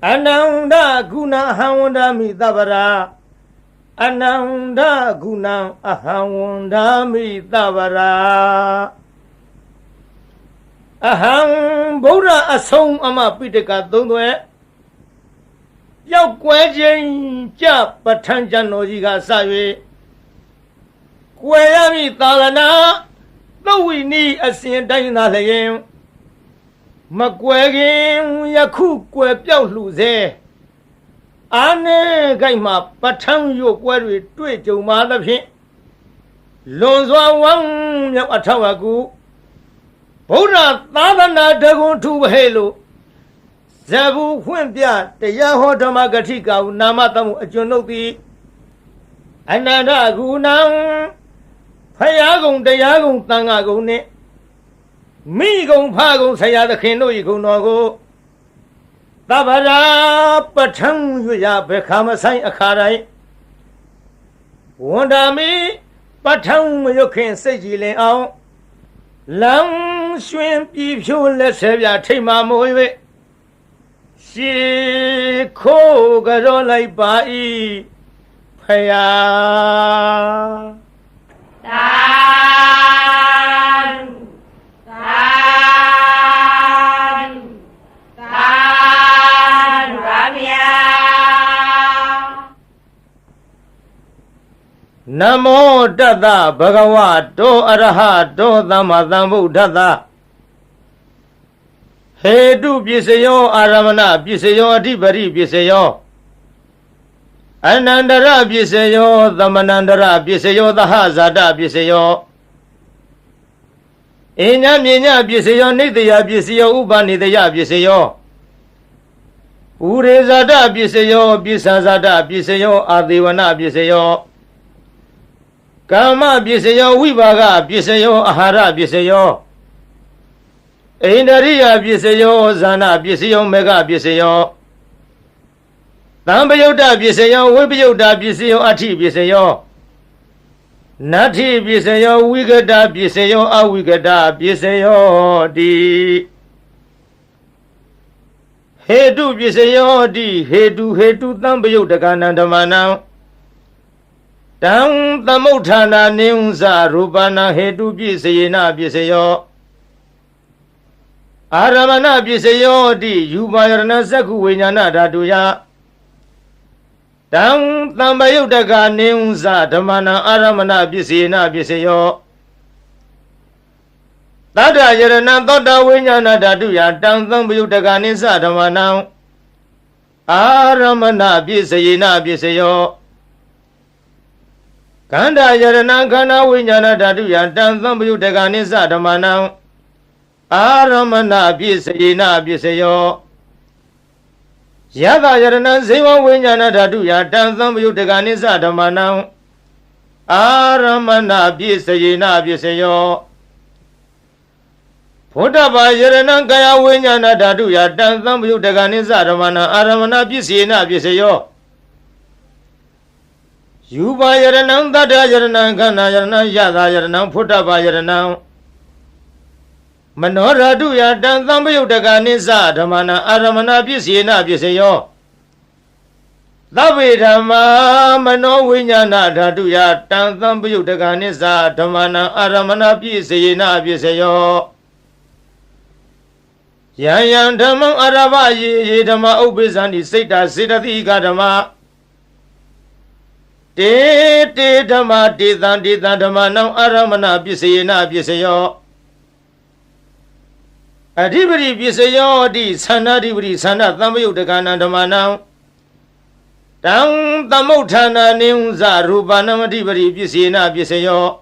Ananda guna hawandami tabara Ananda guna ahawandami tabara Aham Buddha asong ama pitaka tundwe Yau kwajen ja patanjan lojiga sawe Kwayami talana Lowi ni asin dayna layen Magwagin yaku kwe piao luze Ane gaima patang yo kwe tue jo ma da phin Lonzwa wang yau atawagu Buddha tadana dagun tu bahelo Zabu humpia te yaho dhamma gatika nama tamu ajonoti Ananda gunang Phayagong dayagong tangagong ne Migong phagong sayada khendo ikong nogo Tabara patang yuya bekhama say akharay Wandami patang mayokhin sayjilin ao Lang xuyên pi phiêu lệ xe bia thay mà môi vệ Xì khô gà rô lại bà y Phây à Tan Ramya Namo Tata Bhagavato Arahato Dhammasambuddhassa Hetu Pisayo Aramana Pisayo Adhipati Pisayo Anandara Pisayo Dhammanandara Pisayo Dahasata Pisayo Inya Minya Pisayo Nitya Pisayo Upanitya Pisayo Urezata Pisayo Pisasata Pisayo Adivana Pisayo Kama Pisayo Vivaga Pisayo Ahara Pisayo Indariya Pisayo Zana Pisayo Mega Pisayo Tambayota Pisayo Vipayota Pisayo Ati Pisayo Nati Pisayo Vigata Pisayo Avigata Pisayo Di Hetu Pisayo Di Hetu Tambayota Kanandamanam Tang Tamuthana Neunsa Rupana Hetu Pisayena Pisayo Aramana Pisayo Di Yubayarana Saku Vinyana Dhatuya Tang Tambayutaka Neunsa Dhammana Aramana Pisayena Pisayo Tata Yarana Tota Vinyana Dhatuya Tang Tambayutaka Nisa Dhammana Aramana Pisayena Pisayo Kanda Yarana Kana Vinyana Dhatuya Tang Tambayutaka Nisa Dhammana Aramana Pisayena Pisayo Yada Yarana Ziva Vinyana Dhatuya Tang Tambayutaka Nisa Dhammana Aramana Pisayena Pisayo Putapa Yarana Kaya Vinyana Dhatuya Tang Tambayutaka Nisa Dhammana Aramana Pisayena Pisayo Yuba Yarana Tata Yarana Kana Yarana Yada Yarana Putapa Yarana Manoratuya Tang Tambayutaka Nisa Dhammana Aramana Pisayena Pisayo Tabe Dhamma Mano Vinyana Dhatuya Tang Tambayutaka Nisa Dhammana Aramana Pisayena Pisayo Yan Dhammam Arava Ye Dhamma Ubisani Sita Siddhatika Dhamma Te Dhamma Titan Dhamma Nam Aramana Pisayena Pisayo Adhipati Pisayo Di Sanadipati Sana Tambayutaka Dhamma Nam Tang Tamuthana Neunsa Rupanam Adhipati Pisayena Pisayo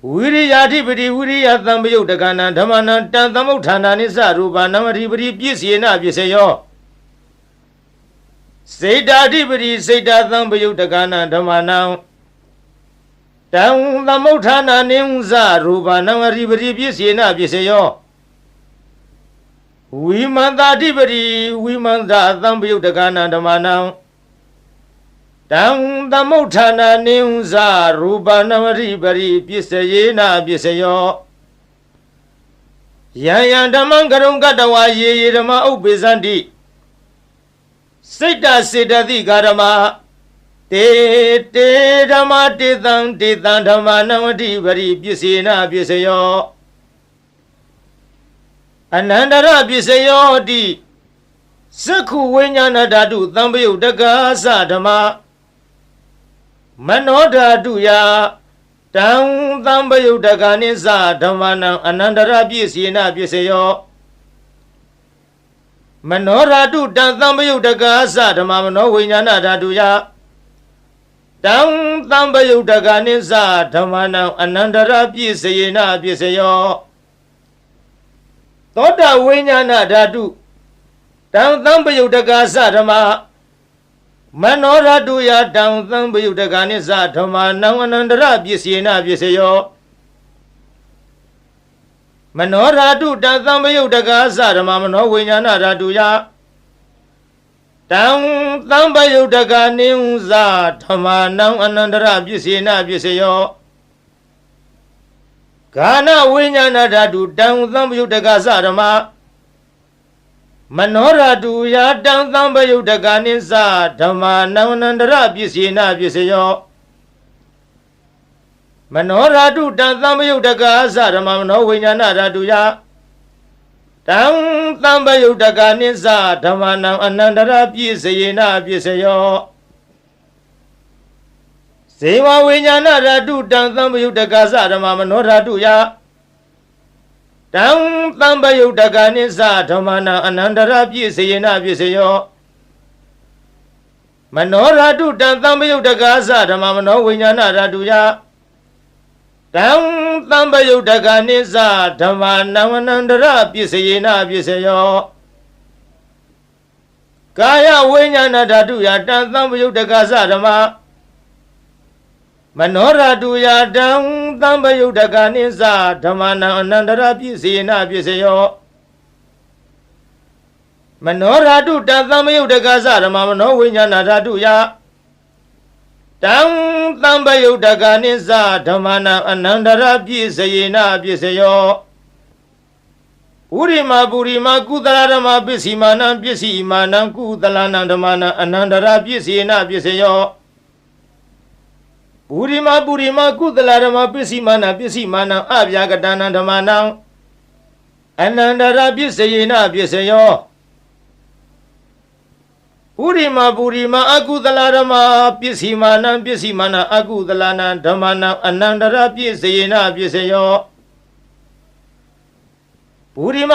Viriyadhipati Viriya Tambayutaka Dhamma Nam Tang Tamuthana Nisa Rupanam Adhipati Pisayena Pisayo Siddhadipati Siddha Tambayutaka Dhamma Nam Tang Tamuthana Neunsa Rupanam Adhipati Pisayena Pisayo Vimantadipati Vimanta Tambayutaka Dhamma Nam Tang Tamuthana Neunsa Rupanam Adhipati Pisayena Pisayo ယံယံဓမ္မံကရုံကတဝါယေယေဓမ္မဥပ္ပေသန္တိစိတ်တစေတသိကာဓမ္မတေတေဓမ္မတေတံဓမ္မနဝတိပရိပစ္စေနပစ္စယောအနန္တရပစ္စယောတိသက္ခုဝိညာဏဓာတုသံပယုတ်တက္ကသဓမ္မမနောဓာတုယတံသံပယုတ်တက္ကနိသဓမ္မနံအနန္တရပစ္စေနပစ္စယောမနောဓာတုတံသံပယုတ်တက္ကသဓမ္မမနောဝိညာဏဓာတုယတံသံပယုတ်တက္ကနိသဓမ္မနံအနန္တရပစ္စေနပစ္စယောသောတဝိညာဏဓာတုတံသံပယုတ်တက္ကသဓမ္မမနောဓာတုယတံသံပယုတ်တက္ကနိသဓမ္မနံအနန္တရပစ္စေနပစ္စယောမနောဓာတုတံသံပယုတ်တက္ကသဓမ္မမနောဝိညာဏဓာတုယတံသံပယုတ်တက္ကနိသဓမ္မနံအနန္တရပစ္စေနပစ္စယောဂာနဝိညာဏဓာတုတံသံပယုတ်တက္ကသဓမ္မမနောဓာတုယတံသံပယုတ်တက္ကနိသဓမ္မနံအနန္တရပစ္စေနပစ္စယောမနောဓာတုတံသံပယုတ်တက္ကသဓမ္မမနောဝိညာဏဓာတုယတံသံပယုတ်တက္ကနိသဓမ္မနံအနန္တရပစ္စေနပစ္စယောဇေဝဝိညာဏဓာတုတံသံပယုတ်တက္ကသဓမ္မမနောဓာတုယတံသံပယုတ်တက္ကနိသဓမ္မနံအနန္တရပစ္စေနပစ္စယောမနောဓာတုတံသံပယုတ်တက္ကသဓမ္မမနောဝိညာဏဓာတုယတံသံပယုတ်တက္ကနိသဓမ္မနံအနန္တရပစ္စေနပစ္စယောကာယဝိညာဏဓာတုယတံသံပယုတ်တက္ကသဓမ္မမနောဓာတုယတံသံပယုတ်တက္ကနိသဓမ္မနံအနန္တရပစ္စေနပစ္စယောမနောဓာတုတံသံပယုတ်တက္ကသဓမ္မမနောဝိညာဏဓာတုယတံသံပယုတ်တက္ကနိသဓမ္မနံအနန္တရပစ္စေနပစ္စယောပုရိမကုသလဓမ္မပစ္စီမာနံပစ္စီမာနံကုသလနံဓမ္မနံအနန္တရပစ္စေနပစ္စယောပုရိမကုသလဓမ္မပစ္စီမာနံပစ္စီမာနံအဗျာကတနံဓမ္မနံအနန္တရပစ္စေနပစ္စယောပုရိမအကုသလဓမ္မပစ္စီမာနံပစ္စီမာနံအကုသလနံဓမ္မနံအနန္တရပစ္စေနပစ္စယောပုရိမ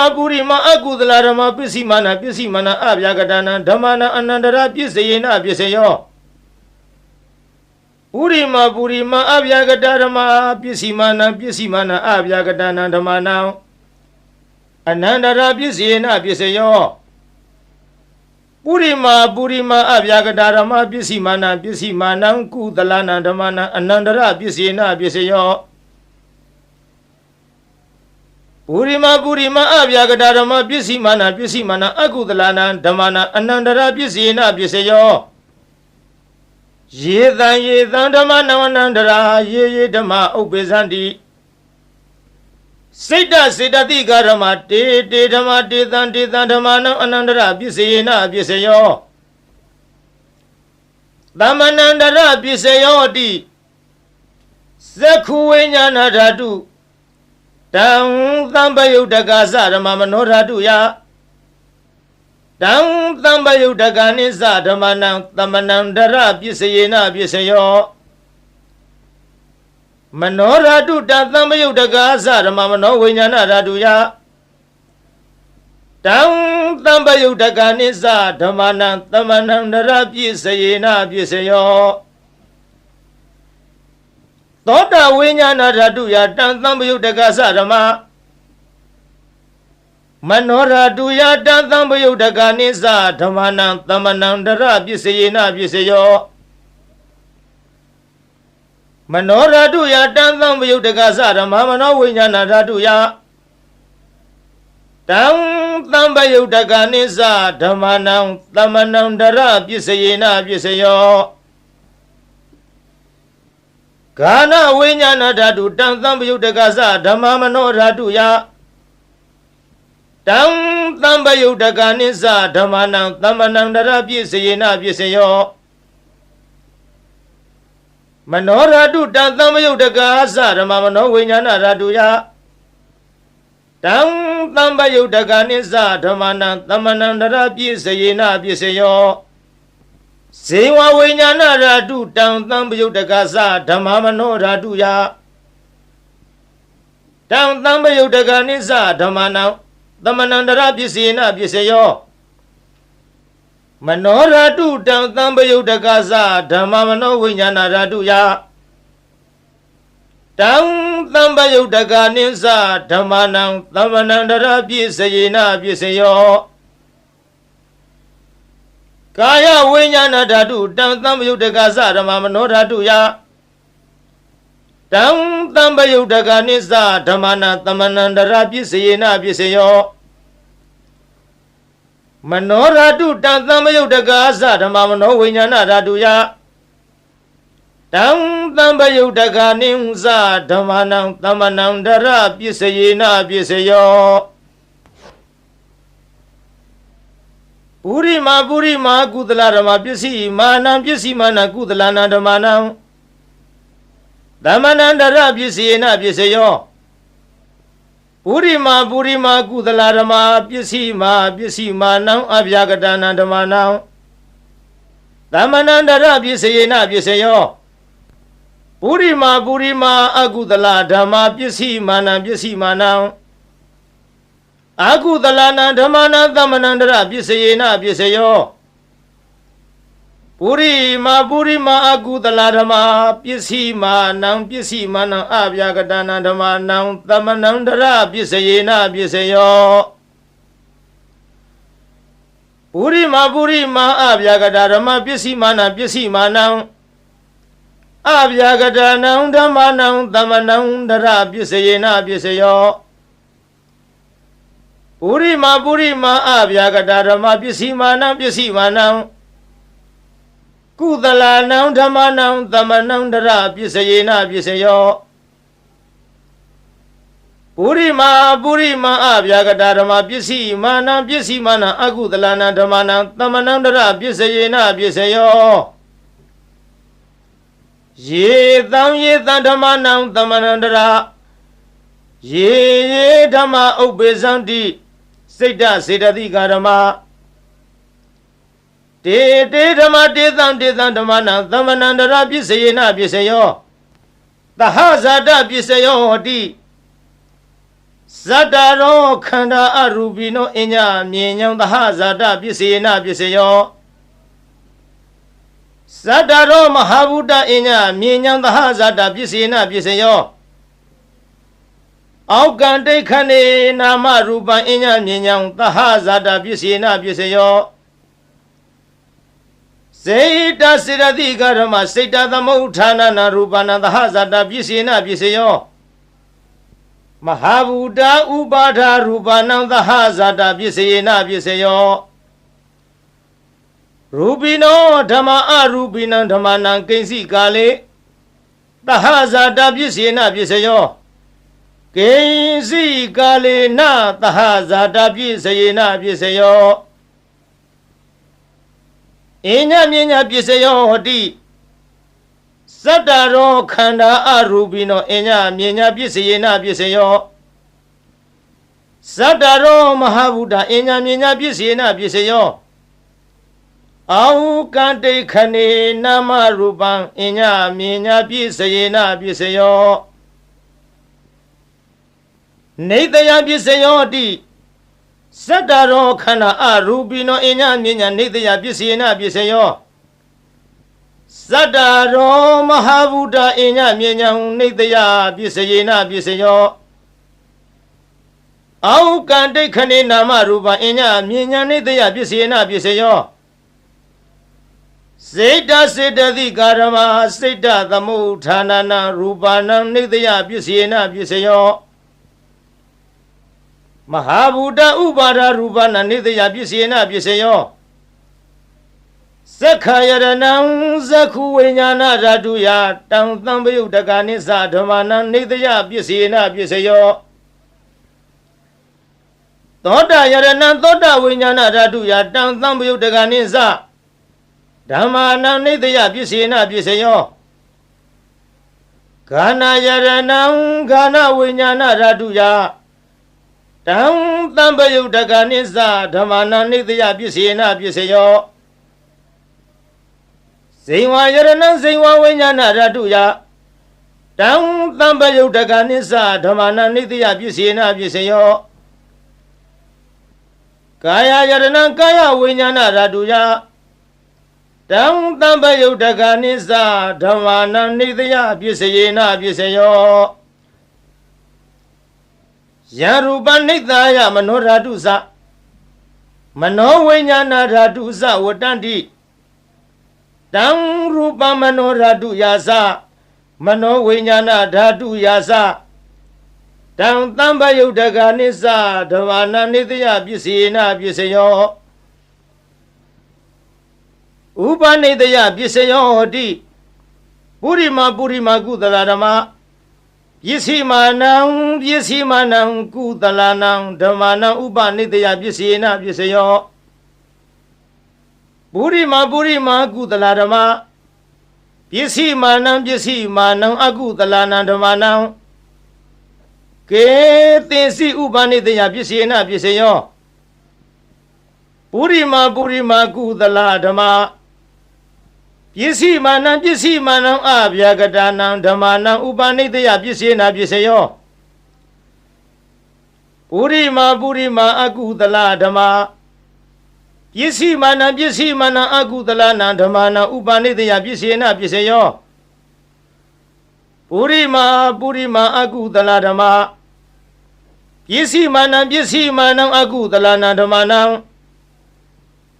အကုသလဓမ္မပစ္စီမာနံပစ္စီမာနံအဗျာကတနံဓမ္မနံအနန္တရပစ္စေနပစ္စယောပုရိမအဗျာကတဓမ္မပစ္စီမာနံပစ္စီမာနံအဗျာကတနံဓမ္မနံအနန္တရပစ္စေနပစ္စယောပုရိမအဗျာကတဓမ္မပစ္စီမာနံပစ္စီမာနံကုသလနံဓမ္မနံအနန္တရပစ္စေနပစ္စယောပုရိမအဗျာကတဓမ္မပစ္စီမာနံပစ္စီမာနံအကုသလနံဓမ္မနံအနန္တရပစ္စေနပစ္စယောယေသံဓမ္မနံအနန္တရာယေဓမ္မဥပ္ပေသန္တိစိတ်တစေတသိကာဓမ္မတေဓမ္မတေသံဓမ္မနံအနန္တရပစ္စေနပစ္စယောသမ္မနန္တရပစ္စယောတိသက္ခုဝိညာဏဓာတုတံသံပယုတ်တက္ကသဓမ္မမနောဓာတုယတံသံပယုတ်တက္ကနိသဓမ္မနံသမ္မနန္တရပစ္စေနပစ္စယောမနောဓာတုတံသံပယုတ်တက္ကသဓမ္မမနောဝိညာဏဓာတုယတံသံပယုတ်တက္ကနိသဓမ္မနံသမ္မနန္တရပစ္စေနပစ္စယောသောတဝိညာဏဓာတုယတံသံပယုတ်တက္ကသဓမ္မမနောဓာတုယတံသံပယုတ်တက္ကနိသဓမ္မနံသမ္မနန္တရပစ္စေနပစ္စယောမနောဓာတုယတံသံပယုတ်တက္ကသဓမ္မမနောဝိညာဏဓာတုယတံသံပယုတ်တက္ကနိသဓမ္မနံသမ္မနန္တရပစ္စေနပစ္စယောဂာနဝိညာဏဓာတုတံသံပယုတ်တက္ကသဓမ္မမနောဓာတုယ တံသံပယုတ်တကနိစ္စဓမ္မနံသမ္မနံတရပြည့်စယေနပြည့်စယောမနောရတုတံသံပယုတ်တကာသဓမ္မမနောဝိညာဏရတုယတံသံပယုတ်တကနိစ္စဓမ္မနံသမ္မနံတရပြည့်စယေနပြည့်စယောဇေဝဝိညာဏရတုတံသံပယုတ်တကာသဓမ္မမနောရတုယတံသံပယုတ်တကနိစ္စဓမ္မနံသမ္မနံတရပြည့်စယေနပြည့်စယောမနောရတုတံသံပယုတ်တကာသဓမ္မမနောဝိညာဏရတုယတံသံပယုတ်တကနိစ္စဓမ္မနံသမ္မနံတရပြည့်စယေနပြည့်စယောကာယဝိညာဏဓာတုတံသံပယုတ်တကာသဓမ္မမနောဓာတုယတံသံပယုတ်တကနိစ္စဓမ္မနံသမ္မနံတရပြည့်စယေနပြည့်စယောမနောဓာတုတံသံပယုတ်တကာသဓမ္မမနောဝိညာဏဓာတုယတံသံပယုတ်တကနိစ္စဓမ္မနံသမ္မနံတရပြည့်စယေနပြည့်စယောပုရိမာကုသလဓမ္မပစ္စည်းမာနံပစ္စည်းမာနကုသလနာဓမ္မနံသမ္မနံတရပြည့်စယေနပြည့်စယောပုရိမာကုသလဓမ္မပစ္စည်းမာနံအဗျာကတနာဓမ္မနံသမ္မနံတရပြည့်စယေနပြည့်စယောပုရိမာအကုသလဓမ္မပစ္စည်းမာနံအကုသလနာဓမ္မနံသမ္မနံတရပြည့်စယေနပြည့်စယောပုရိမာအကုသလဓမ္မပစ္စည်းမာနံအဗျာကတနာဓမ္မနံသမ္မနံတရပြည့်စယေနပြည့်စယောပုရိမာအဗျာကတဓမ္မပစ္စည်းမာနံအဗျာကတနံဓမ္မနံသမ္မနံတရပြည့်စယေနပြည့်စယောပုရိမာအဗျာကတဓမ္မပစ္စည်းမာနံကုသလနံဓမ္မနံသမ္မနံတရပြည့်စယေနပြည့်စယောပုရိမာအဗျာကတဓမ္မပစ္စည်းမာနံအကုသလနံဓမ္မနံသမ္မနံတရပြည့်စယေနပြည့်စယောယေသံဓမ္မနံသမ္မနံတရယေဓမ္မဥပ္ပေသံတိစိတ်တစေတသိကာဓမ္မတေဓမ္မတေသံဓမ္မနံသမ္မနံတရပြည့်စယေနပြည့်စယောသဟဇာတပြည့်စယောဟောတိဇတ္တရောခန္ဓာအရူပိနောအညမြင်ညောင်းသဟဇာတပြည့်စယေနပြည့်စယောဇတ္တရောမဟာဗုဒ္ဓအညမြင်ညောင်းသဟဇာတပြည့်စယေနပြည့်စယောအောက်ကံတိခဏေနာမရူပံအညမြင်ညောင်းသဟဇာတပြည့်စယေနပြည့်စယောစေတစေရတိကဓမ္မစေတသမုဋ္ဌာနနာရူပနာသဟဇာတပြည့်စယေနပြည့်စယောမဟာဗုဒ္ဓဥပါဒရူပနံသဟဇာတပြည့်စယေနပြည့်စယောရူပိနောဓမ္မအရူပိနံဓမ္မနံကိဉ္စီကာလေသဟဇာတပြည့်စယေနပြည့်စယောကိဉ္စီကာလေနသဟဇာတပြည့်စယေနပြည့်စယောအညမြညာပြည့်စယောဟောတိဇတ္တရောခန္ဓာအရူပိနောအညမြညာပြည့်စယေနပြည့်စယောဇတ္တရောမဟာဗုဒ္ဓအညမြညာပြည့်စယေနပြည့်စယောအောကံတိခဏေနာမရူပံအညမြညာပြည့်စယေနပြည့်စယောနေတယပြည့်စယောတိဇတ္တရောခန္ဓာအရူပိနောအညမြညာနေတယပြည့်စယေနပြည့်စယောဇတ္တရောမဟာဗုဒ္ဓအညမြညာနေတယပြည့်စယေနပြည့်စယောအောကံတိခဏေနာမရူပံအညမြညာနေတယပြည့်စယေနပြည့်စယောစေတစေတသိကာရမစိတ်တသမုဋ္ဌာနနာရူပနံနေတယပြည့်စယေနပြည့်စယောမဟာဗုဒ္ဓဥပါဒရူပနံနေတယပြည့်စယေနပြည့်စယောသက္ခယရဏံသက္ခုဝိညာဏဓာတုယတံသံပယုတ်တကနိစ္စဓမ္မနံနေတယပြည့်စယေနပြည့်စယော သောတာယရဏံသောတာဝိညာဏဓာတုယတံသံပယုတ်တကနိသဓမ္မာနံနိတယပစ္စေနပစ္စယောခန္ဓာယရဏံခန္ဓာဝိညာဏဓာတုယတံသံပယုတ်တကနိသဓမ္မာနံနိတယပစ္စေနပစ္စယောဇိဝယရဏံဇိဝဝိညာဏဓာတုယတံသံပယုတ်တကနိသဓမ္မာနံနိတယပစ္စေနပစ္စယောကာယယရဏံကာယဝိညာဏဓာတုယတံသံပယုတ်တကနိသဓမ္မာနံနိတယပစ္စယေနပစ္စယောယရူပနိတယမနောဓာတုသမနောဝိညာဏဓာတုဝတ္တန္တိတံရူပမနောဓာတုယာမနောဝိညာဏဓာတုယာတံသံပယုတ်တကနိသဓမ္မာနံနိတယပစ္စေနပစ္စယောဥပနိတယပစ္စယောဟောတိပုရိမကုသလဓမ္မပစ္စည်းမာနံကုသလနံဓမ္မာနံဥပနိတယပစ္စေနပစ္စယောပုရိမကုသလဓမ္မပစ္စည်းမာနံအကုသလနံဓမ္မာနံကေသင်္စီဥပနိတယပစ္စေနပစ္စယောပုရိမကုသလဓမ္မပစ္စည်းမာနံအဗျာကတာနံဓမ္မာနံဥပနိတယပစ္စေနပစ္စယောပုရိမအကုသလဓမ္မပစ္စည်းမာနံအကုသလနံဓမ္မာနံဥပနိတယပစ္စေနပစ္စယောပုရိမအကုသလဓမ္မပစ္စည်းမာနံအကုသလနံဓမ္မာနံ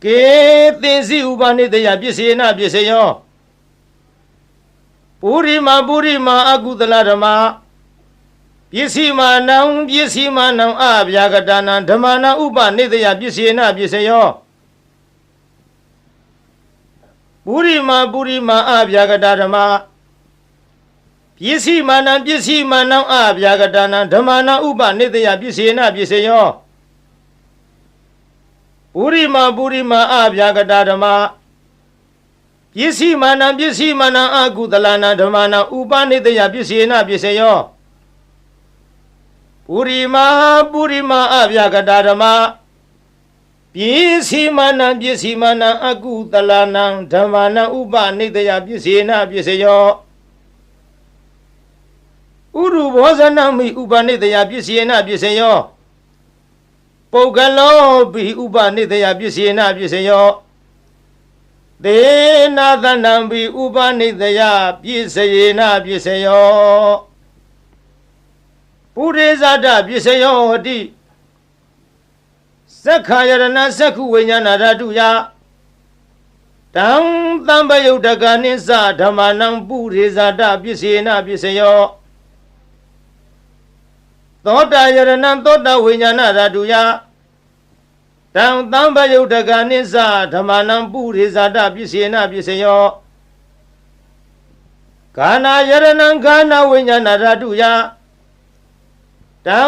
ကေသင်္စီဥပနိတယပစ္စေနပစ္စယောပုရိမအကုသလဓမ္မပစ္စည်းမာနံအဗျာကတာနံဓမ္မာနံဥပနိတယပစ္စေနပစ္စယောပုရိမအဗျာကတာဓမ္မပစ္စည်းမာနံအဗျာကတာနံဓမ္မာနံဥပနိတယပစ္စေနပစ္စယောပုရိမအဗျာကတာဓမ္မပစ္စည်းမာနံအကုသလနံဓမ္မာနံဥပနိတယပစ္စေနပစ္စယောပုရိမအဗျာကတာဓမ္မပစ္စည်းမာနံအကုသလနံဓမ္မာနံဥပနိတယပစ္စေနပစ္စယောဥရုဘောဇနမိဥပနိတယပစ္စေနပစ္စယောပုဂ္ဂလောပိဥပနိတယပစ္စေနပစ္စယောသေနာသနံပိဥပနိတယပစ္စယေနပစ္စယောပုရိဇာတပစ္စယောဟောတိသက္ခာယရဏသက္ခုဝိညာဏဓာတုယတံသံပယုတ်တကနိသဓမ္မာနံပုရိဇာတပစ္စေနပစ္စယောသောတာယရဏံသောတာဝိညာဏဓာတုယတံသံပယုတ်တကနိသဓမ္မာနံပုရိဇာတပစ္စေနပစ္စယောကာနာယရဏံကာနာဝိညာဏဓာတုယတံ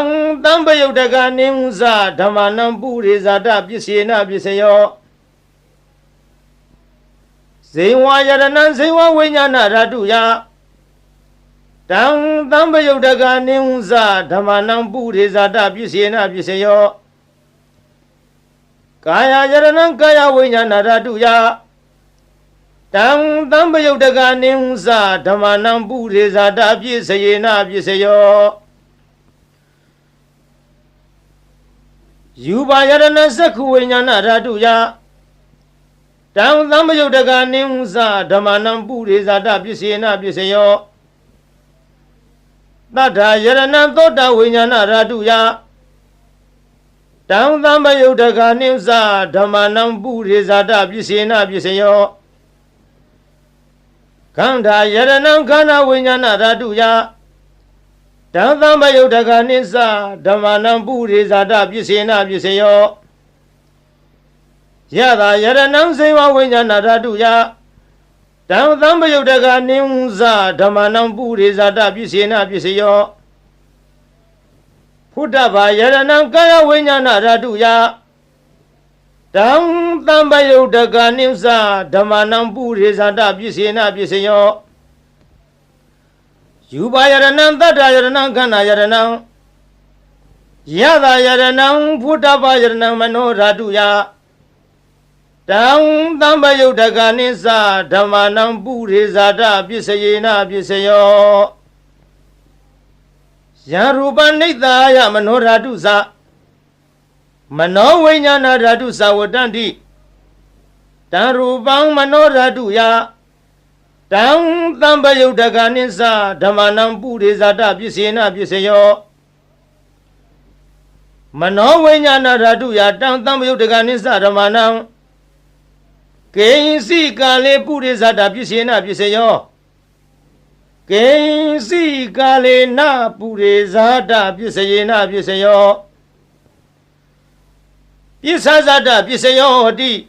သံပယုတ်တကနိသဓမ္မာနံပုရိဇာတပစ္စေနပစ္စယောဇိဝယရဏံဇိဝဝိညာဏဓာတုယတံသံပယုတ်တကနိသဓမ္မာနံပုရိဇာတပစ္စေနပစ္စယောကာယယရဏံကာယဝိညာဏဓာတုယတံသံပယုတ်တကနိသဓမ္မာနံပုရိဇာတပစ္စေနပစ္စယောယူပါယရဏသက္ခုဝိညာဏဓာတုယတံသံပယုတ်တကနိသဓမ္မာနံပုရိဇာတပစ္စေနပစ္စယောသတ္ထာယရဏံသောတာဝိညာဏဓာတုယတံသံပယုတ်တကနိသဓမ္မာနံပုရိဇာတပစ္စေနပစ္စယောခန္ဓာယရဏံခန္ဓာဝိညာဏဓာတုယတံသံပယုတ်တကနိသဓမ္မာနံပုရိဇာတပစ္စေနပစ္စယောယတာယရဏံဇိဝဝိညာဏဓာတုယတံသံပယုတ်တကနိသဓမ္မာနံပုရိဇာတပစ္စေနပစ္စယော တံသံပယုတ်တကနိသဓမ္မာနံဥပနိတယပစ္စေနပစ္စယောပုရိမအဗျာကတာဓမ္မပစ္စည်းမာနံအကုသလနံဓမ္မာနံဥပနိတယပစ္စယောဇိဝယရဏံဇိဝဝိညာဏဓာတုယတံသံပယုတ်တကနိသဓမ္မာနံပုရိဇာတပစ္စေနပစ္စယော Putaba Yaranam Kaya Winyana Raduya Dam Tambayo Daganimsa Damanam Burizada Bisina Bisayo Yuba Yaranam Dada Yaranam Kana Yaranam Yada Yaranam Putaba Yaranam Mano Raduya Dam Tambayo Daganimsa Damanam Burizada Bisayina Bisayo Yaruba Nita Yamano Radusa Mano Winyana Radusa Wadandi Darubang Mano Raduya Dam Tambayo Daganisa Damanam Burizada Bisina Bisayo Mano Winyana Raduya Dam Tambayo Daganisa Damanam Kainsi Kale Burizada Bisina Bisayo Kainsi Kale Na Burizada Bisayina Bisayo Pisazada Bisayo Di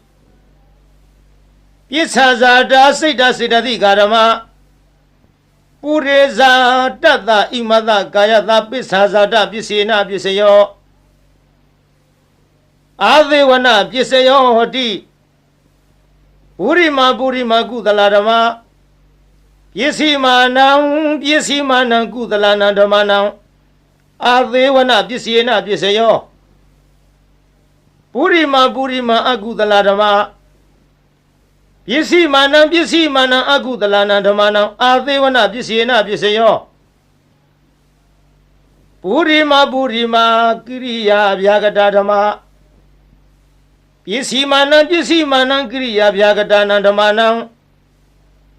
Pisazada Sida Sida Di Garama Pureza Tata Imada Kayata Pisazada Bisina Bisayo Adewana Bisayo Di Burima Gudalarama Yesimanam Gudalana Damanam Adewana Bisina Bisayo Burima Agudalarama Yesimanam Agudalana Damanam Adewana Bisina Bisayo Burima Kriya Vyagadadama Yesimanam Kriya Vyagadana Damanam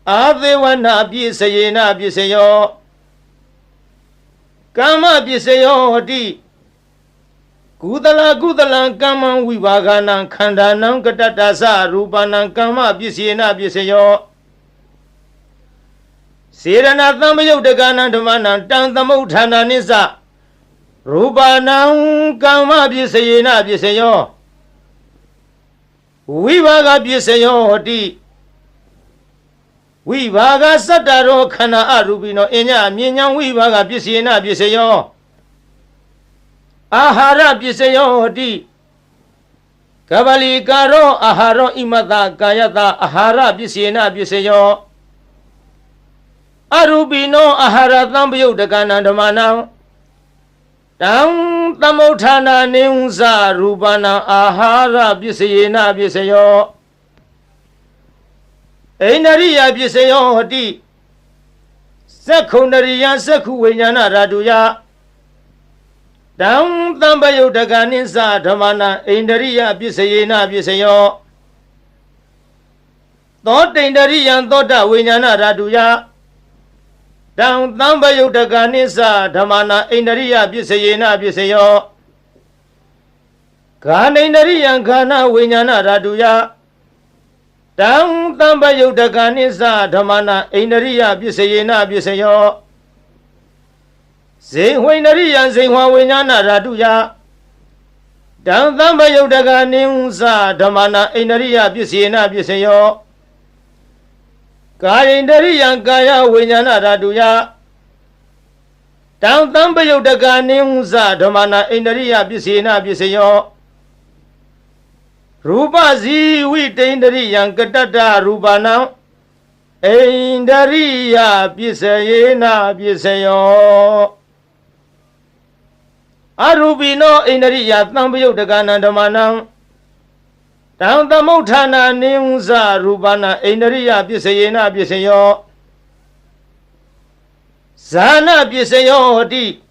Adewana Bisayena Bisayo Kama Bisayo Di Gudala Kama Vivagana Kandanam Katatasa Rupanam Kama Bisayena Bisayo Sirana Tamayo Dagana Damana Tantamutana Nisa Rupanam Kama Bisayena Bisayo Vivaga Bisayo Di Vivaga Sataro Kana Arubino Enya Minya Vivaga Bisina Bisayo Ahara Bisayo Di Kabali Karo Aharo Imata Kayata Ahara Bisina Bisayo Arubino Ahara Tambayo Dagana Damana Dam Tamotana Neunza Rubana Ahara Bisina Bisayo Ainariya Bisayo Di Sekundariya Seku Winyana Raduya Dam Tambayo Daganisa Damana Ainariya Bisayena Bisayo Thought Ainariya Thoda Winyana Raduya Dam Tambayo Daganisa Damana Ainariya Bisayena Bisayo Ganainariya Gana Winyana Raduya Dam Tambayo Daganisa Damana Ainariya Bisayena Bisayo Zingwainariya Zingwa Winyana Raduya Dam Tambayo Daganisa Damana Ainariya Bisayena Bisayo Kaindariya Kaya Winyana Raduya Dam Tambayo Daganisa Damana Ainariya Bisayena Bisayo Rupa Ziwi Tendariya Katata Rupana Indariya Bisayena Bisayo Arubino Indariya Tambayo Dagana Damanam Dam Tamotana Nimza Rupana Indariya Bisayena Bisayo Zana Bisayo Di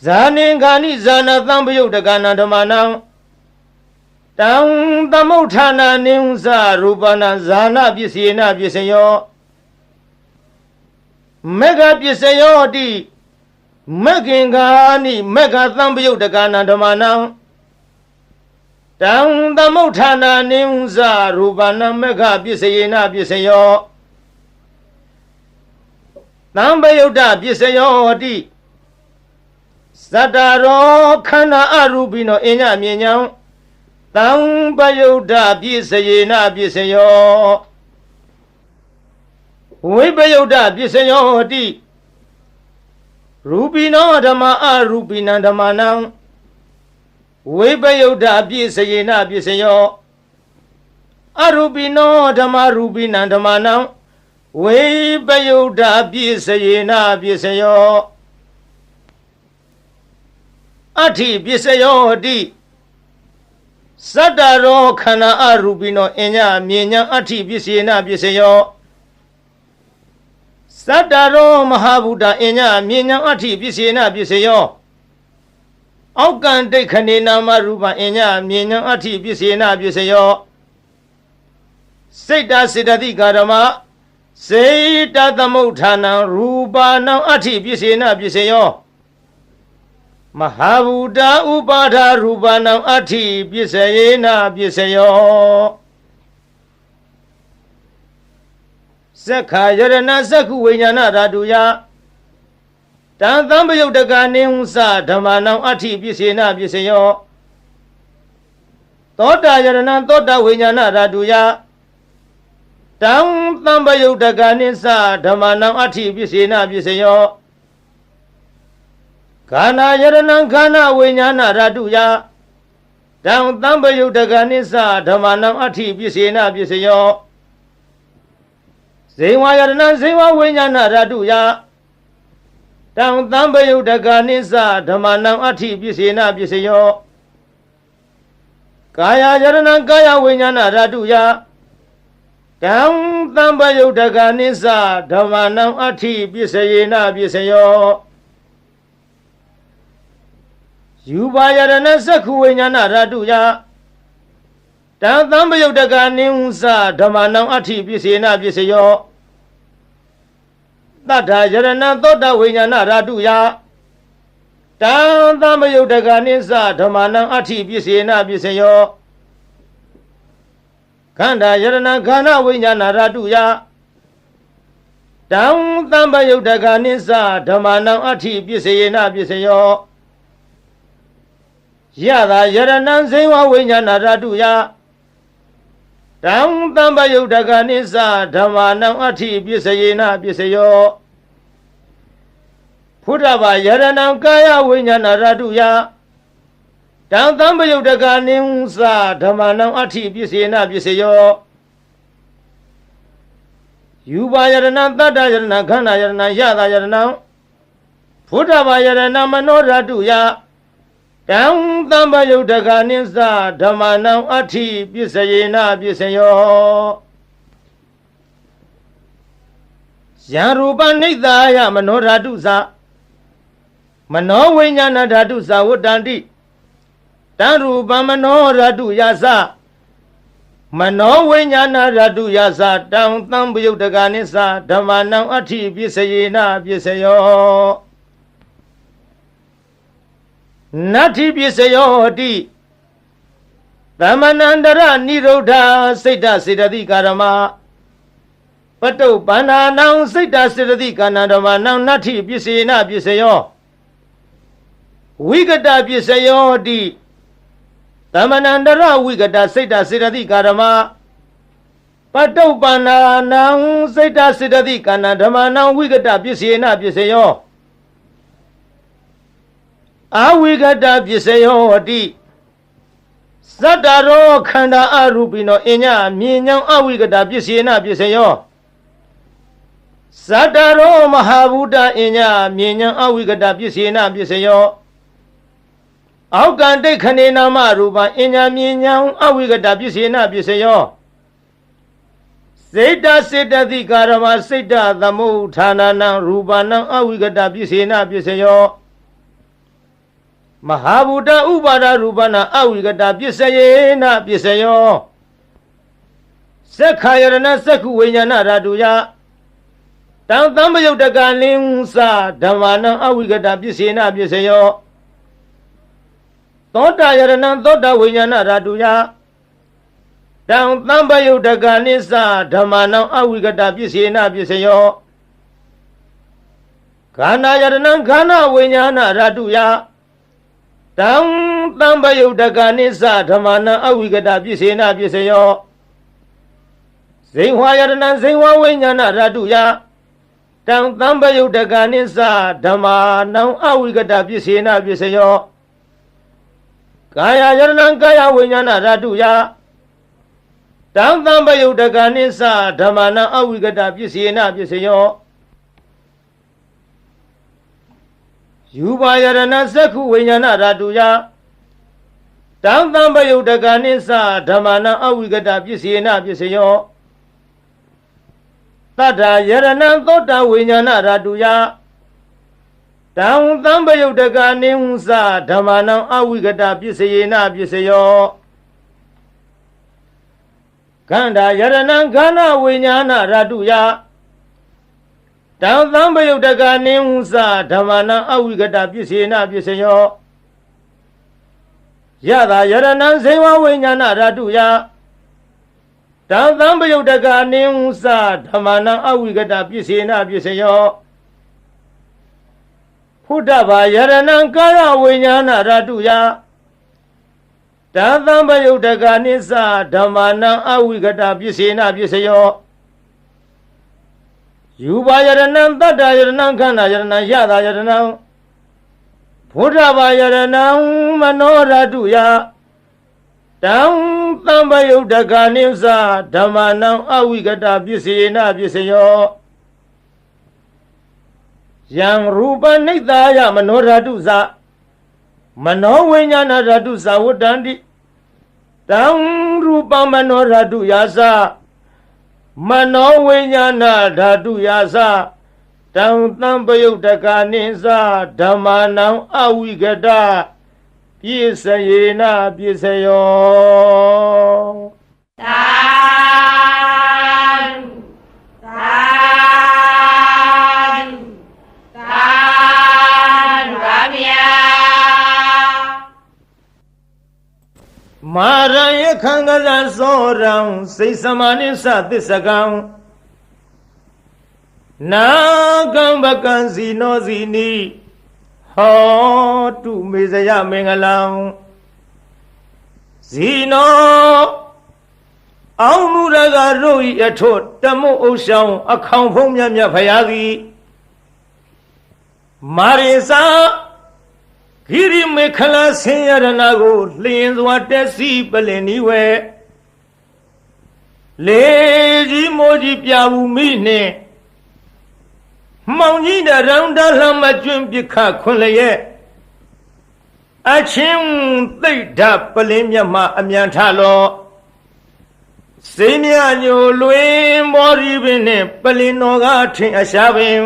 Zaningani Zana Tambayo Dagana Damanam Dam Tamotana Nimza Rupana Zana Bisayena Bisayo Mega Bisayo Di Megingani Mega Tambayo Dagana Damanam Dam Tamotana Nimza Rupana Mega Bisayena Bisayo Tambayo Da Bisayo Di Sataro Kana Arubino Enya Minyam Tambayo Da Bisayena Bisayo Vibayo Da Bisayo Di ရူပိနောဓမ္မအရူပိနံဓမ္မနံဝိပယုဒ္ဓပြည့်စယေနပြည့်စယောအရူပိနောဓမ္မရူပိနံဓမ္မနံဝိပယုဒ္ဓပြည့်စယေနပြည့်စယောအဋ္ဌိပြည့်စယောတိစတ္တရောခန္ဓာအရူပိနောအညမြင်ညာအဋ္ဌိပြည့်စယေနပြည့်စယောစတ္တရောမဟာဗုဒ္ဓအညမြင်ညာအဋ္ဌိပြည့်စယေနပြည့်စယောအောက်ကံဒိဋ္ဌနေနာမရူပအညမြင်ညာအဋ္ဌိပြည့်စယေနပြည့်စယောစိတ်တစေတသိကာရမစေတသမုဋ္ဌာနံရူပနံအဋ္ဌိပြည့်စယေနပြည့်စယောမဟာဗုဒ္ဓဥပါဒရူပနံအဋ္ဌိပြည့်စယေနပြည့်စယောသက္ခာယရဏသက္ခုဝိညာဏဓာတုယတံသံပယုတ်တကနေဟုစဓမ္မနံအဋ္ဌိပြည့်စယေနပြည့်စယောသောတာယရဏသောတာဝိညာဏဓာတုယတံသံပယုတ်တကနေစဓမ္မနံအဋ္ဌိပြည့်စယေနပြည့်စယောခန္ဓာယရဏခန္ဓာဝိညာဏဓာတုယတံသံပယုတ်တကနေစဓမ္မနံအဋ္ဌိပြည့်စယေနပြည့်စယောဇေဝယရဏဇေဝဝိညာဏဓာတုယတံသံပယုတ်တကနေစဓမ္မနံအဋ္ဌိပြည့်စယေနပြည့်စယောကာယယရဏကာယဝိညာဏဓာတုယတံသံပယုတ်တကနေစဓမ္မနံအဋ္ဌိပြည့်စယေနပြည့်စယောယူပါယရဏသက္ခုဝိညာဏဓာတုယတံသံပယုတ်တကနေဟုစဓမ္မနံအဋ္ဌိပြည့်စယေနပြည့်စယောတတ္ထာယရဏသောတဝိညာဏဓာတုယတံသံပယုတ်တကနေစဓမ္မနံအဋ္ဌိပြည့်စယေနပြည့်စယောခန္ဓာယရဏခန္ဓာဝိညာဏဓာတုယတံသံပယုတ်တကနေစဓမ္မနံအဋ္ဌိပြည့်စယေနပြည့်စယောယတာယရဏဇေဝဝိညာဏဓာတုယတံသံပယုတ်တကနေစဓမ္မနံအဋ္ဌိပြည့်စယေနပြည့်စယောဖုဒ္ဓဘာယရဏကာယဝိညာဏဓာတုယတံသံပယုတ်တကနေစဓမ္မနံအဋ္ဌိပြည့်စယေနပြည့်စယောယူပါယရဏတတ္တယရဏခန္ဓာယရဏယတာယရဏဖုဒ္ဓဘာယရဏမနောဓာတုယတံသံပယုတ်တကနေစဓမ္မနံအဋ္ဌိပြည့်စယေနပြည့်စယောယံရူပနိဿာယမနောဓာတုဇမနောဝိညာဏဓာတုဇဝတ္တန္တိတံရူပမနောဓာတုယသမနောဝိညာဏဓာတုယသတံသံပယုတ်တကနေစဓမ္မနံအဋ္ဌိပြည့်စယေနပြည့်စယောနတ္ထိပြည့်စယောတိသမဏန္တရနိရုဒ္ဓစိတ်တစေတသိကာရမပတုပန္နာနံစိတ်တစေတသိကာဏဓမ္မနံနတ္ထိပြည့်စယေနပြည့်စယောဝိကတပြည့်စယောတိသမဏန္တရဝိကတစိတ်တစေတသိကာရမပတုပန္နာနံစိတ်တစေတသိကာဏဓမ္မနံဝိကတပြည့်စယေနပြည့်စယောအဝိကတပစ္စယောတိသတ္တရောခန္ဓာအရူပိနောအညမြင်ညာအဝိကတပစ္စယေနပစ္စယောသတ္တရောမဟာဗုဒ္ဓအညမြင်ညာအဝိကတပစ္စယေနပစ္စယောအောက်ကံဒိဋ္ဌနေနာမရူပအညမြင်ညာအဝိကတပစ္စယေနပစ္စယောစေတစေတသိကာရမစိတ်တသမုဋ္ဌာနနံရူပနံအဝိကတပစ္စယေနပစ္စယောမဟာဗုဒ္ဓဥပါဒရူပနာအဝိကတပစ္စယေနပစ္စယောသက္ခာယရဏသက္ခုဝိညာဏဓာတုယတံသံပယုတ်တကနေစဓမ္မနံအဝိကတပစ္စယေနပစ္စယောသောတာယရဏသောတာဝိညာဏဓာတုယတံသံပယုတ်တကနေစဓမ္မနံအဝိကတပစ္စယေနပစ္စယောခန္ဓာယရဏခန္ဓာဝိညာဏဓာတုယတံသံပယုတ်တကနေစဓမ္မနံအဝိကတပစ္စေနပစ္စယောဇိဝယရဏဇိဝဝိညာဏဓာတုယတ တံသံပယုတ်တကနိစ္စဓမ္မာနံအဝိကတပစ္စေနပစ္စယောကာယယရဏံကာယဝိညာဏဓာတုယတံသံပယုတ်တကနိစ္စဓမ္မာနံအဝိကတပစ္စေနပစ္စယောယူပါယရဏသက္ခုဝိညာဏဓာတုယတံသံပယုတ်တကနိစ္စဓမ္မာနံအဝိကတပစ္စေနပစ္စယောတတ္ထာယရဏံသောတဝိညာဏဓာတုယတံသံပယုတ်တကနိဟုသဓမ္မာနံအဝိကတပစ္စယေနပစ္စယောခန္ဓာယရဏံခန္ဓာဝိညာဏဓာတုယတံသံပယုတ်တကနိဟုသဓမ္မာနံအဝိကတပစ္စယေနပစ္စယောယတာယရဏံဇေဝဝိညာဏဓာတုယတံသံပယုတ်တကနိဟုသဓမ္မာနံအဝိကတပစ္စေနပစ္စယောဖုဒ္ဓဘာယရဏံကာယဝိညာဏဓာတုယတံသံပယုတ်တကနိစ္စဓမ္မာနံအဝိကတပစ္စေနပစ္စယောယူပါယရဏံတတ္တယရဏံခန္ဓာယရဏံယတာယရဏံဖုဒ္ဓဘာယရဏံမနောဓာတုယတံသံပယုတ်တကနိစ္စဓမ္မာနံအဝိကတပစ္စေနပစ္စယောယံရူပနိတ္တာယမနောဓာတုသမနောဝိညာဏဓာတုသဝတ္တန္တိတံရူပမနောဓာတုယာသမနောဝိညာဏဓာတုယာသတံသံပယုတ်တကနိစ္စဓမ္မာနံအဝိကတပစ္စယေနပစ္စယောသာသာသာပါဗျာမာရယခံကရသောရံစိတ်စမနိသသစ္စကံနာကံပကံစီနောစီနိဟောတုမေဇယမင်္ဂလံဇီနောအောင်မူရကတို့ဤအထွတ်တမုတ်ဥဆောင်အခေါင်ဖုံးမြတ်မြတ်ဖရာသည်မာရိစာဂိရိမေခလာဆင်းရဏကိုလျင်စွာတက်စီပလင်ဤဝဲလေကြီးမိုးကြီးပြဘူးမိနှင့်မောင်ကြီးတရောင်တလှမကျွန်းပြခခွန်လျက်အချင်းသိဒ္ဓပလင်းမြတ်မှအမြန်ထလောစိမြညိုလွင်မောရီပင်နှင့်ပလင်းတော်ကထင်အရှားပင်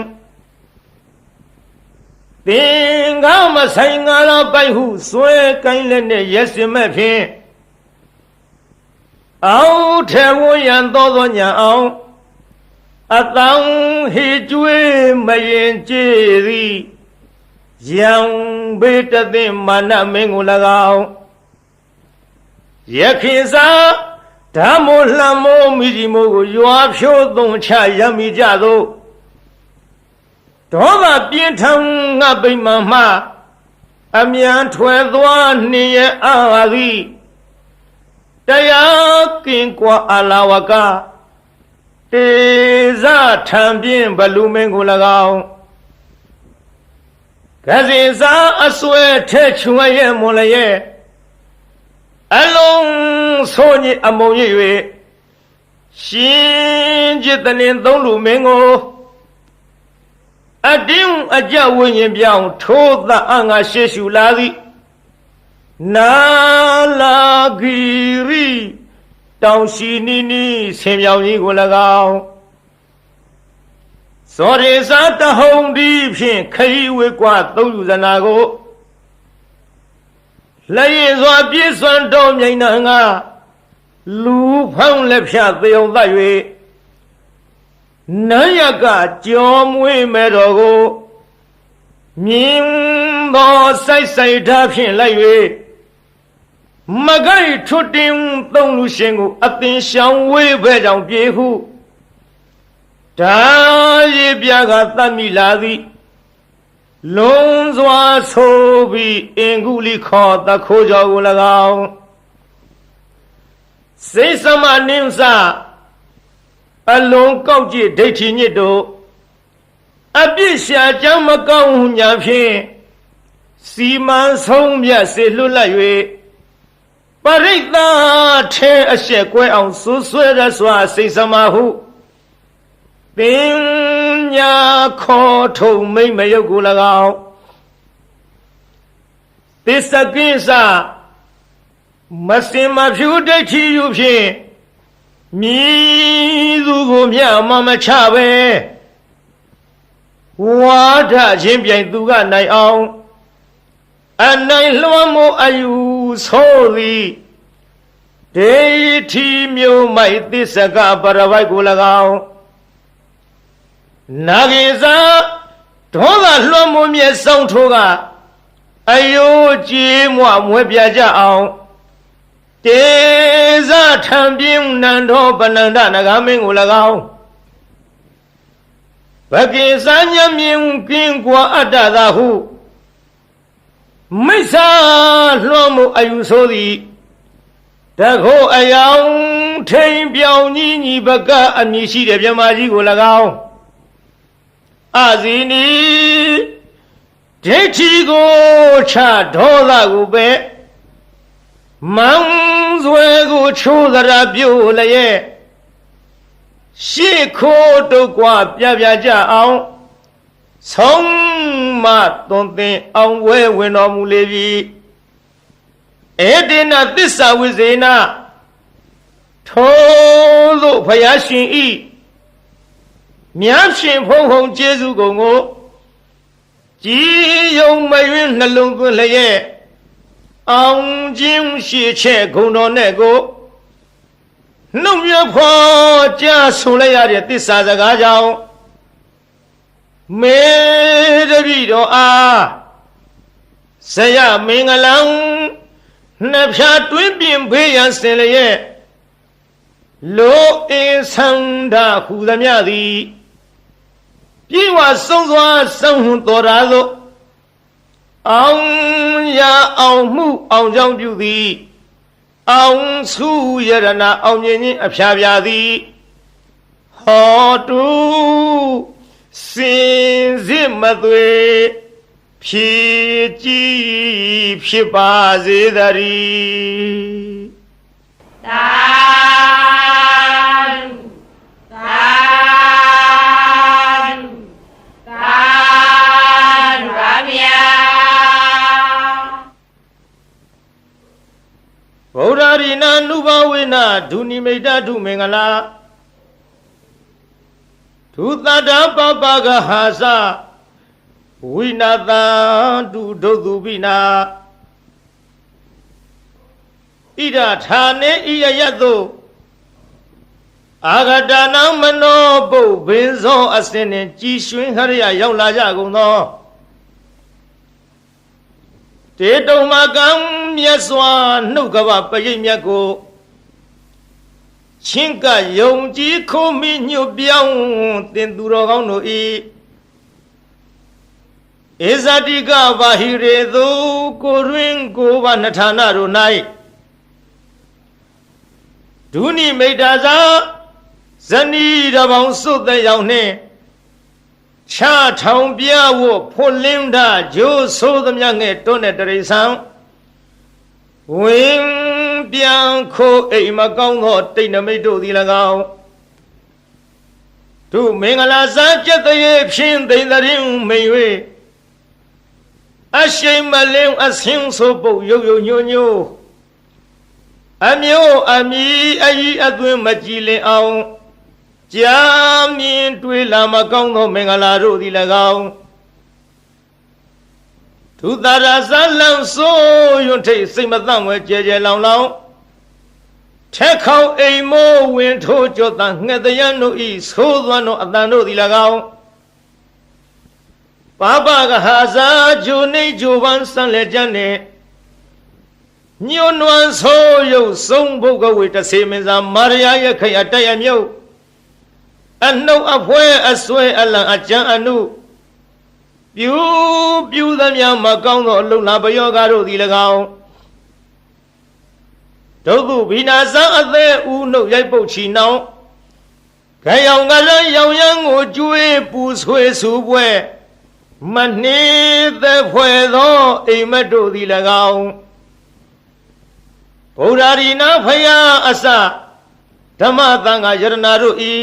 သင်္ကာမဆိုင်ငါလာပိုက်ဟုဆွဲကိုင်းလက်နဲ့ရက်စင်မဲ့ဖြင့်အောင်ထဲဝရန်သောညာအောင်အတောင်ဟေကျွေးမရင်ကြည်သည်ယံဘေတသိမာနမင်းကို၎င်းယခိစာဓမ္မောလှမောမိကြီးမိုးကိုရွာဖြိုးသုံးချရမိကြသောဒေါသပြင်းထန်ငါပိမ္မာမှအမြန်ထွယ်သွားနှင်ရအာသည်တရားကင်ကွာအလာဝကတေဇထံပြင်းဘလူမင်းကို၎င်းကစီစာအဆွဲထဲချွန်ရဲ့မွန်လျက်အလုံးဆိုညအမုံရ၍ရှင်จิตနှင်သုံးလူမင်းကိုအတင်းအကြဝိညာဉ်ပြောင်းထိုးသအငါရှေ့ရှုလာသည်နာလာဂီရီတောင်ရှိနီနီဆင်မြောင်ကြီးကို၎င်းစောရေစာတဟုံဒီဖြင့်ခရီးဝေကွာသုံးယူဇနာကိုလက်ရည်စွာပြည့်စွမ်းတော်မြိန်နာငါလူဖောင်းလက်ဖြတ်သေုံသတ်၍နန်းရကကြောမွေးမဲ့တော်ကိုမြင်သောစိုက်စိုက်ထားဖြင့်လိုက်၍မဂိုက်ထွတ်တင်သုံးလူရှင်ကိုအသင်ရှောင်ဝေးဘဲကြောင့်ပြေဟုဒါရီပြကသတ်မိလာသည်လုံးစွာဆိုပြီးအင်္ဂုလိခေါ်တခိုးကြောကို၎င်းစိတ်စမနိစ္စအလုံးကောက်ကြည့်ဒိဋ္ဌိညစ်တို့ အပြစ်ရှာကြောင့်မကောင်းညာဖြင့်စီမံဆုံးမြတ်စေလွတ်လပ်၍ပရိသတ်ထဲအရှက်ကွဲအောင်ဆူဆွဲရစွာစိတ်စမဟုပညာခေါ်ထုံမိမ့်မယုတ်ကို၎င်းသစ္စကိစ္စမစင်မဖြူဒိဋ္ဌိယူဖြင့်မြည်သူကိုမြတ်မချပဲဝါဒချင်းပြိုင်သူကနိုင်အောင်အနိုင်လွှမ်းမိုးအယူဆိုသည်ဒိဋ္ဌိမျိုးမိုက်သစ္စကပရဝိုက်ကို၎င်းနာဂိဇာဒေါသလွှမ်းမိုးမြဲဆောင်ထိုးကအယိုးကြည်မွမွဲပြကြအောင်တေဇထံပြင်းနန္ဒောပနန္ဒနဂမင်းကို၎င်းဘကိစဉ္ညမြင်ကင်းကွာအတ္တသာဟုမိစ္ဆာလွှမ်းမိုးအယူဆိုသည်တခိုးအယောင်ထိန်ပြောင်ကြီးညီဘကအမည်ရှိတဲ့မြမကြီးကို၎င်းအဇီနီဒိဋ္ဌိကိုချဒေါသကိုပဲမန်းဆွဲကိုချိုးသရာပြုတ်လျက်ရှေ့ခိုးတုတ်ကွာပြပြကြအောင်ဆုံးမသွန်သင်အောင်ဝဲဝင်တော်မူလေပြီဧတေနသစ္စာဝိဇေနထိုသို့ဘုရားရှင်ဤမြတ်ရှင်ဖုံဖုံကျေးဇူးကုန်ကိုကြည်ယုံမယွင်းနှလုံးသွင်းလျက်အောင်ခြင်းရှိချက်ဂုဏ်တော်နဲ့ကိုနှုတ်မြဖွာကြားဆိုလိုက်ရတဲ့သစ္စာစကားကြောင့်မေတပိတော်အားဇယမင်္ဂလံနှစ်ဖြာတွင်းပြင်ဖေးရန်စင်လျက်လိုအင်းဆန္ဒဟူသမျှသည်ပြေဝဆုံးစွာဆုံးဟွန်တော်ရာသို့အောင်ရအောင်မှုအောင်ကြောင့်ပြုသည်အောင်စုယရဏအောင်မြင်ခြင်းအဖျားပြသည်ဟောတုစင်စစ်မသွေဖြည့်ကြည်ဖြစ်ပါစေတည်းသာသာသာပါဗျာဗုဒ္ဓရိနာနုဘဝေနဒုနိမိတ်တုမင်္ဂလာဒုသတ္တပပကဟာစဝိနာတံတုဒုသုပိနာဣဒထာနေဣယယတုအာဂတနာမနောပုဗ္ဗေဇောအစင်နှင့်ကြည်ရွှင်ဟရိယရောက်လာကြကုန်သောတေတုံမကံမြတ်စွာနှုတ်ကပပရိတ်မြတ်ကိုချင်းကယုံကြည်ခိုးမိညွတ်ပြောင်းတင်သူတော်ကောင်းတို့ဤဧဇတိကဘာဟိရေသူကိုရင်းကိုဘာနထာနာတို့၌ဒုနိမိတ်တာသာဇနီးတပေါင်းစုတဲ့ရောက်နှင့်ချထောင်ပြဝဖွလင်းတာဂျိုးဆိုးသမျှငဲ့တွန်းတဲ့တရိษံဝင်ပြန်ခိုးအိမ်မကောင်းသောတိတ်နမိတ်တို့သည်၎င်းသူမင်္ဂလာစားကျက်တရေဖြင့်သိမ့်တဲ့မိန်၍အရှိန်မလင်းအဆင်းဆိုပုတ်ရုပ်ရုပ်ညွညိုအမျိုးအမီအဤအသွင်းမကြည်လင်အောင်ကြာမြင်တွေ့လာမကောင်းသောမင်္ဂလာတို့သည်၎င်းသူသာရဇလံဆိုးရွံ့ထိတ်စိတ်မသန့်ဝဲကြဲကြဲလောင်လောင်ထက်ခေါင်အိမ်မိုးဝင်ထိုးကြောတန်ငှက်တရံတို့ဤဆိုးသွမ်းသောအတန်တို့သည်၎င်းပပကဟာဇာဂျိုနေဂျိုပန်းစံလက်ကြနှင့်ညွန်းနွမ်းဆိုးရုပ်ဆုံးဘုတ်ကဝေတဆေမင်းစာမာရယာရဲ့ခရတရမြုပ်အနှုတ်အဖွဲအဆွဲအလံအကျန်းအနုပြူသမျှမကောင်းသောအလုံးလာပယောဂါတို့သည်၎င်းဒုက္ခဘိနာဇံအသေးဦးနှုတ်ရိုက်ပုတ်ချီနှောင်း ယောင်ကလည်းရောင်ရမ်းကိုကျွေးပူဆွေးဆူပွဲမနှေးသက်ဖွယ်သောအိမ်မက်တို့သည်၎င်းဗုဒ္ဓရီနာဖယားအစဓမ္မသံဃာယရဏတို့ဤ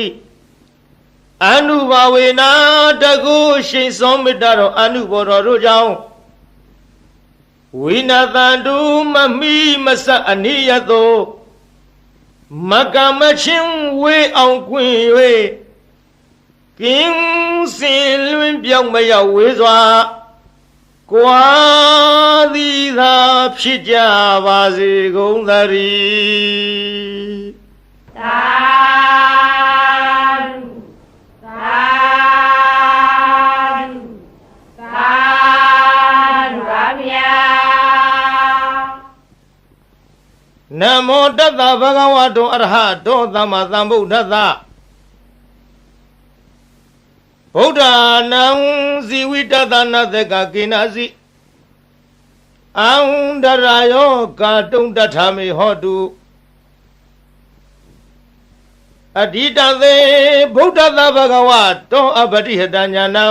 အနုဘာဝေနာတကုရှိန်စောမေတ္တာတော်အနုဘောတော်တို့ကြောင့်ဝိနာတန်တုမမိမဆအနိယသောမကမချင်းဝေအောင်ကွင်၍ကင်းစင်လွင်ပြောင်းမရောက်ဝေစွာကွာသည်သာဖြစ်ကြပါစေကုန်သတည်းသာသာသာပါဗျာနမောတတ္တဗဂဝတောအရဟတောသမ္မာသမ္ဗုဒ္ဓတ္တဗုဒ္ဓနာံဇီဝိတတနာသကကိနာစီအံဒရာယောကာတုံတထာမေဟောတုအဓိတသေဗုဒ္ဓတဗဂဝတောအပတိဟတညာနံ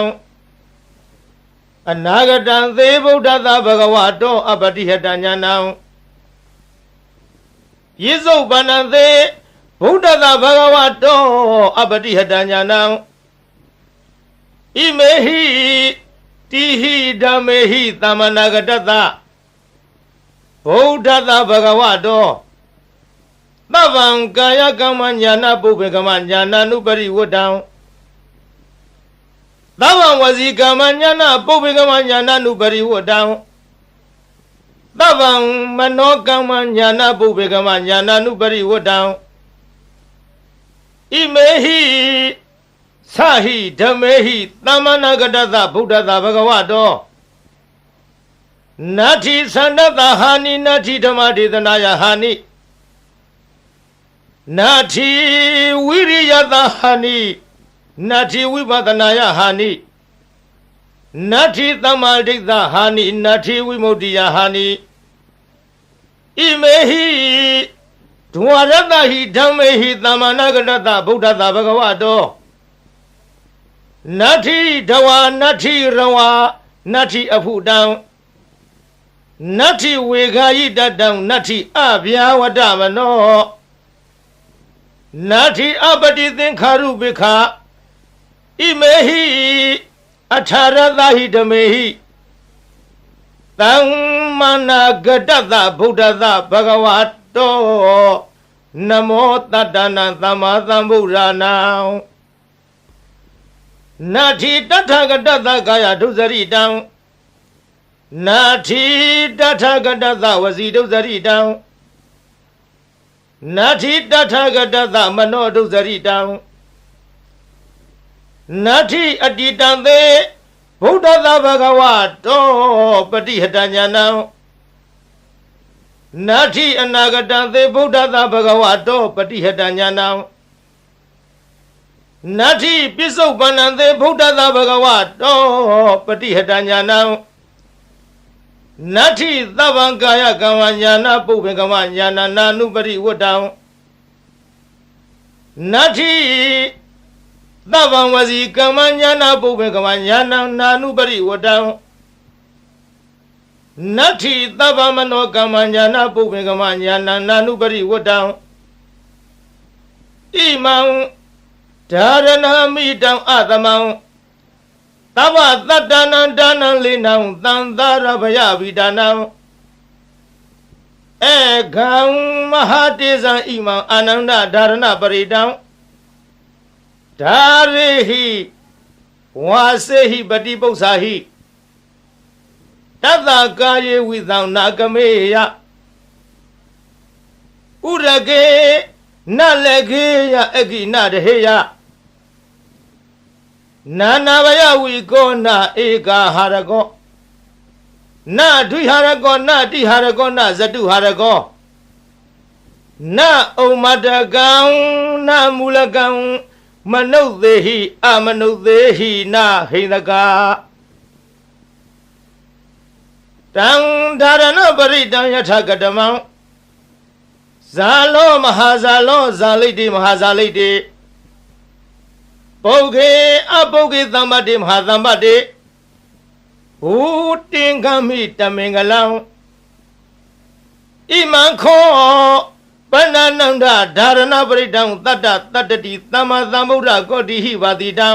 အနာဂတံသေဗုဒ္ဓတဗဂဝတောအပတိဟတညာနံယေဇုပန္နသေဗုဒ္ဓတဗဂဝတောအပတိဟတညာနံဣမေဟိတိဟိဓမ္မေဟိသမ္မနာဂတတဗုဒ္ဓတဗဂဝတောသဗ္ဗံကာယကမ္မညာနာပုပ္ပေကမ္မညာနာနုပရိဝတ္တံသဗ္ဗံဝစီကမ္မညာနာပုပ္ပေကမ္မညာနာနုပရိဝတ္တံသဗ္ဗံမနောကမ္မညာနာပုပ္ပေကမ္မညာနာနုပရိဝတ္တံဣမေဟိသဟိဓမ္မေဟိသမ္မနာဂတတဗုဒ္ဓတဗဂဝတောနတ္ထိသန္တတဟာနိနတ္ထိဓမ္မဒေသနာယဟာနိနတ္ထိဝိရိယတဟာနိနတ္ထိဝိပဿနာယဟာနိနတ္ထိသမ္မာဒိဋ္ဌဟာနိနတ္ထိဝိမု ക്തി ယဟာနိဣမေဟိဒဝရတဟိဓမ္မေဟိသမ္မာနာဂတတဗုဒ္ဓတဗဂဝတောနတ္ထိဒဝနတ္ထိရဝနတ္ထိအဖုတံနတ္ထိဝေခာယိတတံနတ္ထိအဗျာဝတမနောနတ္ထိအပတိသင်္ခါရုပိခာဣမေဟိအထာရတဟိဓမေဟိသမ္မာနာဂတတဗုဒ္ဓတဗဂဝတောနမောတတ္တနာသမ္မာသမ္ဗုဒ္ဓနာနတ္ထိတထဂတတကာယဒုစရိတံနတ္ထိတထဂတတဝစီဒုစရိတံနတ္ထိတထဂတတမနောဒုစရိတံနတ္ထိအတိတံသေဗုဒ္ဓတဗဂဝတောပတိဟတညာနံနတ္ထိအနာဂတံသေဗုဒ္ဓတဗဂဝတောပတိဟတညာနံနတ္ထိပစ္စုပန္နံသေဗုဒ္ဓတဗဂဝတောပတိဟတညာနံနတ္ထိသဗ္ဗံကာယကမ္မညာနာပုပ္ပေကမ္မညာနာနာနုပရိဝတ္တံနတ္ထိသဗ္ဗံဝစီကမ္မညာနာပုပ္ပေကမ္မညာနာနာနုပရိဝတ္တံနတ္ထိသဗ္ဗမနောကမ္မညာနာပုပ္ပေကမ္မညာနာနာနုပရိဝတ္တံဣမံဓာရဏမိတံအသမံသဗ္ဗတတ္တနံဒါနံလေနံသံသာရဗယဝိဒါနံဧကံမဟာတေဇံဣမံအာနန္ဒဓာရဏပရိတံဓာရေဟိဝါစေဟိပတိပု္ပ္ပာဟိတတ္တကာယေဝိသံနာကမေယဥရကေနလကေယအကိနတဟေယနာနာဘယဝိကောနာဧကာဟာရကောနဒွိဟာရကောနတိဟာရကောနဇတုဟာရကောနဩမတကံနမူလကံမနုဿေဟိအမနုဿေဟိနဟိန္ဒကာတံဓာရဏပရိတံယထကတမံဇာလောမဟာဇာလောဇာလိတိမဟာဇာလိတိ ပုဂ္ဂေအပုဂ္ဂေသမ္ပတိမဟာသမ္ပတိဟူတင်္ဂမိတမင်္ဂလံဣမံခောပဏ္ဏနန္ဒဓာရဏပရိဒံတတ္တတတ္တတိသမ္မာသမ္ဗုဒ္ဓကောတိဟိပါတိတံ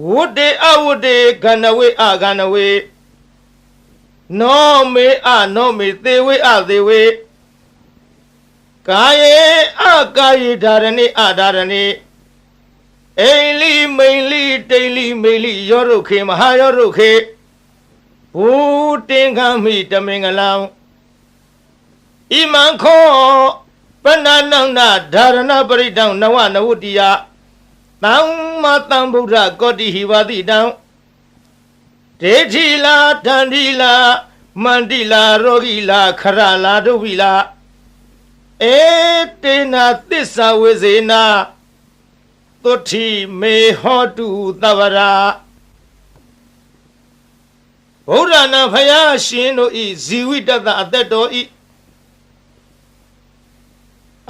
ဝုတေအဝုတေခန္ဓဝေအခန္ဓဝေနောမေအနောမေသေဝေအသေဝေကာယေအကာယေဓာရဏိအဓာရဏိအိလိမိန်လိတိလိမိလိယောရုခေမဟာယောရုခေဘူတင်္ဂမိတမင်္ဂလံဣမံခောပဏ္ဏနန္ဒဓာရဏပရိဒံနဝနဝတ္တိယသမ္မာသမ္ဗုဒ္ဓကောတိဟိဝတိတံဒေထိလာတန္တိလာမန္တိလာရောဂိလာခရလာဒုဝိလာဧတေနာသစ္စာဝေဇေနာသုတိမေဟောတုသဗ္ဗရာဗုဒ္ဓနာဖယားရှင်တို့ဤဇီဝိတတအသက်တော်ဤ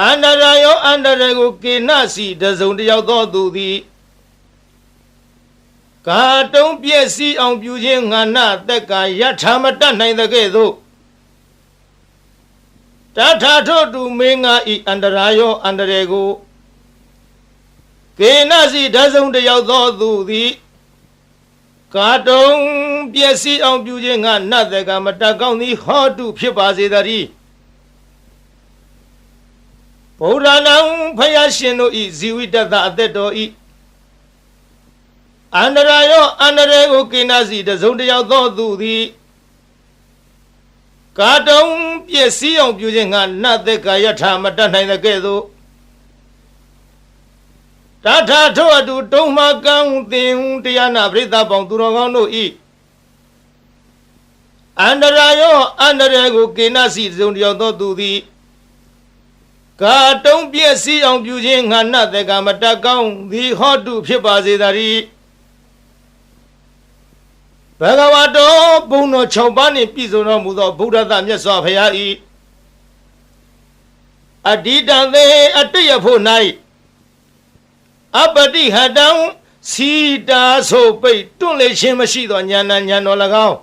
အန္တရာယောအန္တရာကိုကေနစီတစုံတယောက်သောသူသည်ကာတုံးပြည့်စည်အောင်ပြုခြင်းငါနသက်ကယထာမတတ်နိုင်တဲ့ကဲ့သို့တထာထောတုမင်းငါဤအန္တရာယောအန္တရာကိုကေနစီတစုံတယောက်သောသူသည်ကာတုံးပြည့်စည်အောင်ပြုခြင်းငါနသက်ကမတတ်ကောင်းသည်ဟောတုဖြစ်ပါစေတည်းဗုဒ္ဓနာဖယားရှင်တို့ဤဇီဝိတတအသက်တော်ဤအန္တရာယောအန္တရာကိုကိနာစီတစုံတယောက်သောသူသည်ကာတုံးပြည့်စည်အောင်ပြုခြင်းငါနတ်သက်ကာယထာမတတ်နိုင်တဲ့ကဲ့သို့တထာထောအတူတုံးမကံသင်တရားနာပရိသတ်ပေါင်းသူတော်ကောင်းတို့ဤအန္တရာယောအန္တရာကိုကိနာစီတစုံတယောက်သောသူသည်ကာတုံးပြည့်စည်အောင်ပြုခြင်းငါနတ်သက်ကာမတတ်ကောင်းသည်ဟောတုဖြစ်ပါစေတည်းဘဂဝါတော်ဘုံတော်6ပါးနှင့်ပြည့်စုံတော်မူသောဗုဒ္ဓသမြတ်စွာဘုရား၏အတ္တိတံသေအတ္တယဖို့၌အပတိဟတံစီတာဆိုပိတ်တွန့်လေခြင်းမရှိသောဉာဏ်ဉာဏ်တော်၎င်း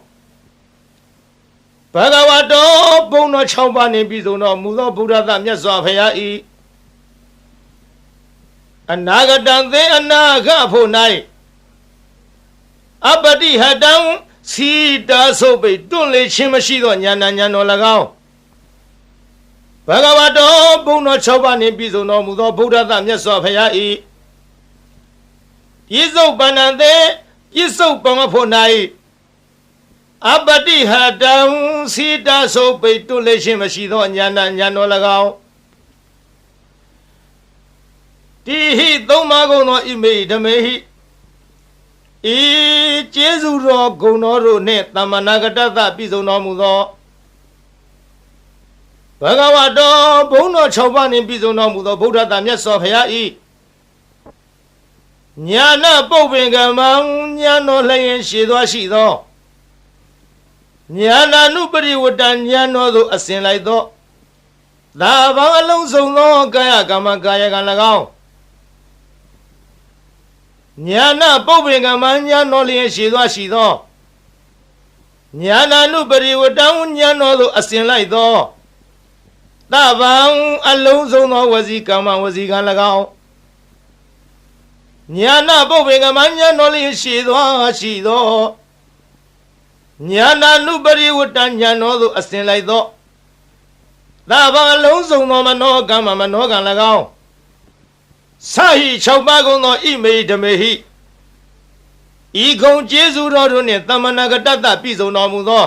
ဘဂဝါတော်ဘုံတော်6ပါးနှင့်ပြည့်စုံတော်မူသောဗုဒ္ဓသမြတ်စွာဘုရား၏အနာဂတံသေအနာဂဖို့၌အပတိဟတံစီတာဆိုပိတ်တွန့်လေခြင်းမရှိသောဉာဏ်ဉာဏ်တော်၎င်းဘဂဝါတော်ဘုံတော်6ပါးနှင့်ပြည့်စုံတော်မူသောဗုဒ္ဓသမြတ်စွာဘုရား၏ပြစ္ဆုတ်ပန္နသေပြစ္ဆုတ်ပံဖို့၌အပတိဟတံစီတာဆိုပိတ်တွန့်လေခြင်းမရှိသောဉာဏ်ဉာဏ်တော်၎င်းတိဟိသုံးပါးကုန်သောဣမေဓမေဟိဤကျေးဇူးတော်ဂုဏ်တော်တို့နှင့်သမ္မာနာဂတသပြည့်စုံတော်မူသောဘဂဝါတော်ဘုန်းတော်6ပါးနှင့်ပြည့်စုံတော်မူသောဗုဒ္ဓသာမြတ်စွာဘုရား၏ညာနာပုပ္ပင်ကမံညာတော်လျင်ရှိသောရှိသောညာနာနုပရိဝတ္တညာတော်သို့အစဉ်လိုက်သောသာဘာအလုံးစုံသောကာယကမ္မကာယကံ၎င်းညာနာပုပ္ပင်ကမညာတော်လျင်ရှိသောညာနာနုပရိဝတ္တညာတော်သို့အစဉ်လိုက်သောသဗ္ဗံအလုံးစုံသောဝစီကမ္မဝစီကံ၎င်းညာနာပုပ္ပင်ကမညာတော်လျင်ရှိသောညာနာနုပရိဝတ္တညာတော်သို့အစဉ်လိုက်သောသဗ္ဗံအလုံးစုံသောမနောကမ္မမနောကံ၎င်းစာဟိ6ပါးကုန်သောဣမေဓမေဟိဤကုံကျေးဇူးတော်တို့နှင့်သမ္မာနာဂတတပြည့်စုံတော်မူသော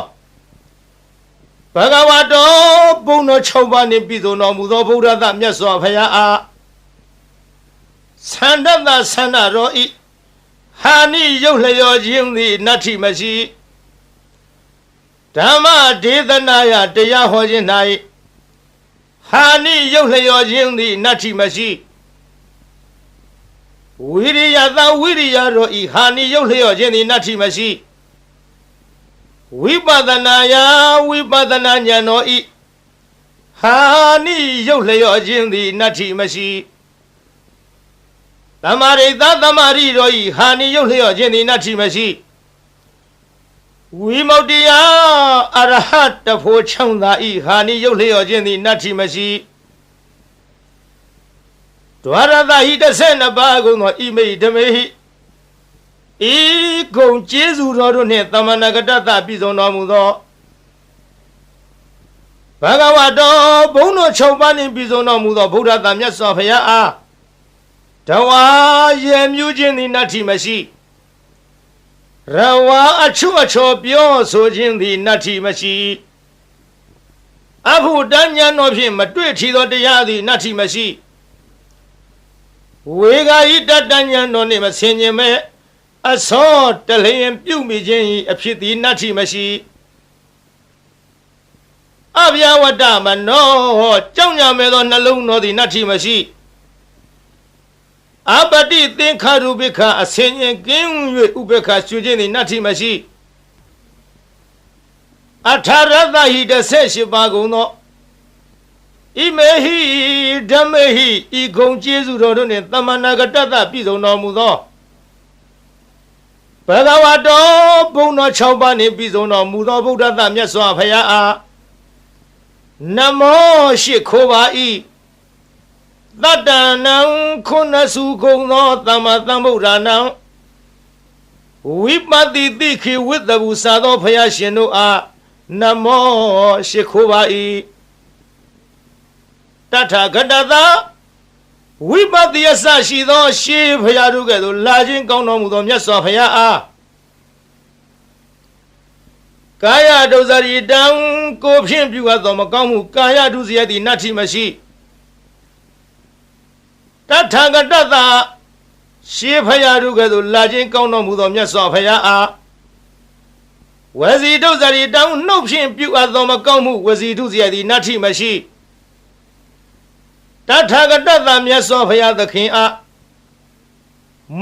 ဘဂဝါတော်ဘုံတော်6ပါးနှင့်ပြည့်စုံတော်မူသောဗုဒ္ဓသမြတ်စွာဘုရားအားသန္တသဆန္ဒတော်ဤဟာနိရုပ်လျော်ခြင်းသည်နတ္ထိမရှိဓမ္မဒေသနာယတရားဟောခြင်း၌ဟာနိရုပ်လျော်ခြင်းသည်နတ္ထိမရှိဝိရိယသာဝိရိယတော်ဤဟာနိရုပ်လျော့ခြင်းသည်နတ္ထိမရှိဝိပဿနာယဝိပဿနာဉာဏ်တော်ဤဟာနိရုပ်လျော့ခြင်းသည်နတ္ထိမရှိ တမာရိသတမာရိတော်ဤဟာနိယုတ်လျော့ခြင်းသည်နတ္ထိမရှိဝိမု ക്തി ယအရဟတဖို့ချောင်းသာဤဟာနိယုတ်လျော့ခြင်းသည်နတ္ထိမရှိဒွါရသဟိ12ပါးကုန်သောဣမိဓမေဟိဤကုံကျေးဇူးတော်တို့နှင့်သမဏဂတတပြည့်စုံတော်မူသောဘဂဝတောဘုန်းတော်6ပါးနှင့်ပြည့်စုံတော်မူသောဗုဒ္ဓသာမြတ်စွာဘုရားအားတဝါရေမြူးခြင်းသည်နတ္ထိမရှိရဝါအချွတ်အချော်ပြောဆိုခြင်းသည်နတ္ထိမရှိအဘုဒ္ဓဉာဏ်တော်ဖြင့်မတွေ့ထီသောတရားသည်နတ္ထိမရှိဝေဂာယိတတဉာဏ်တော်နှင့်မဆင်ញင်မဲ့အစောတလျင်ပြုမိခြင်း၏အဖြစ်သည်နတ္ထိမရှိအဗျာဝတ္တမနောကြောင့်ညာမဲ့သောနှလုံးတော်သည်နတ္ထိမရှိအပတိသင်္ခါရုပိခအစင်ရင်ကင်း၍ဥပေက္ခရှုခြင်းသည်နတ္ထိမရှိအထာရသဟိ18ပါးကုန်သောဣမေဟိဓမ္မေဟိဤဂုံကျေးဇူးတော်တို့နှင့်သမဏဂတတပြည့်စုံတော်မူသောဘဂဝတောဘုန်းတော်6ပါးနှင့်ပြည့်စုံတော်မူသောဗုဒ္ဓသမြတ်စွာဘုရားအားနမောရှိခိုးပါ၏သတ္တနံခုနစုကုံသောသမ္မာသမ္ဗုဒ္ဓနာဝိပတိတိခိဝိတ္တဘူစာသောဘုရားရှင်တို့အားနမောရှိခိုးပါ၏တထာဂတသာဝိပတိယဆရှိသောရှေးဘုရားတို့ကဲ့သို့လာခြင်းကောင်းတော်မူသောမြတ်စွာဘုရားအားကာယဒုစရိတံကိုဖြင့်ပြုအပ်သောမကောင်းမှုကာယဒုစရိုက်သည်နတ္ထိမရှိတထာဂတသာရှေးဘုရားတို့ကဲ့သို့လာခြင်းကောင်းတော်မူသောမြတ်စွာဘုရားအားဝစီဒုစရိတံနှုတ်ဖြင့်ပြုအပ်သောမကောင်းမှုဝစီဒုစရိုက်သည်နတ္ထိမရှိတထာဂတသာမြတ်စွာဘုရားသခင်အား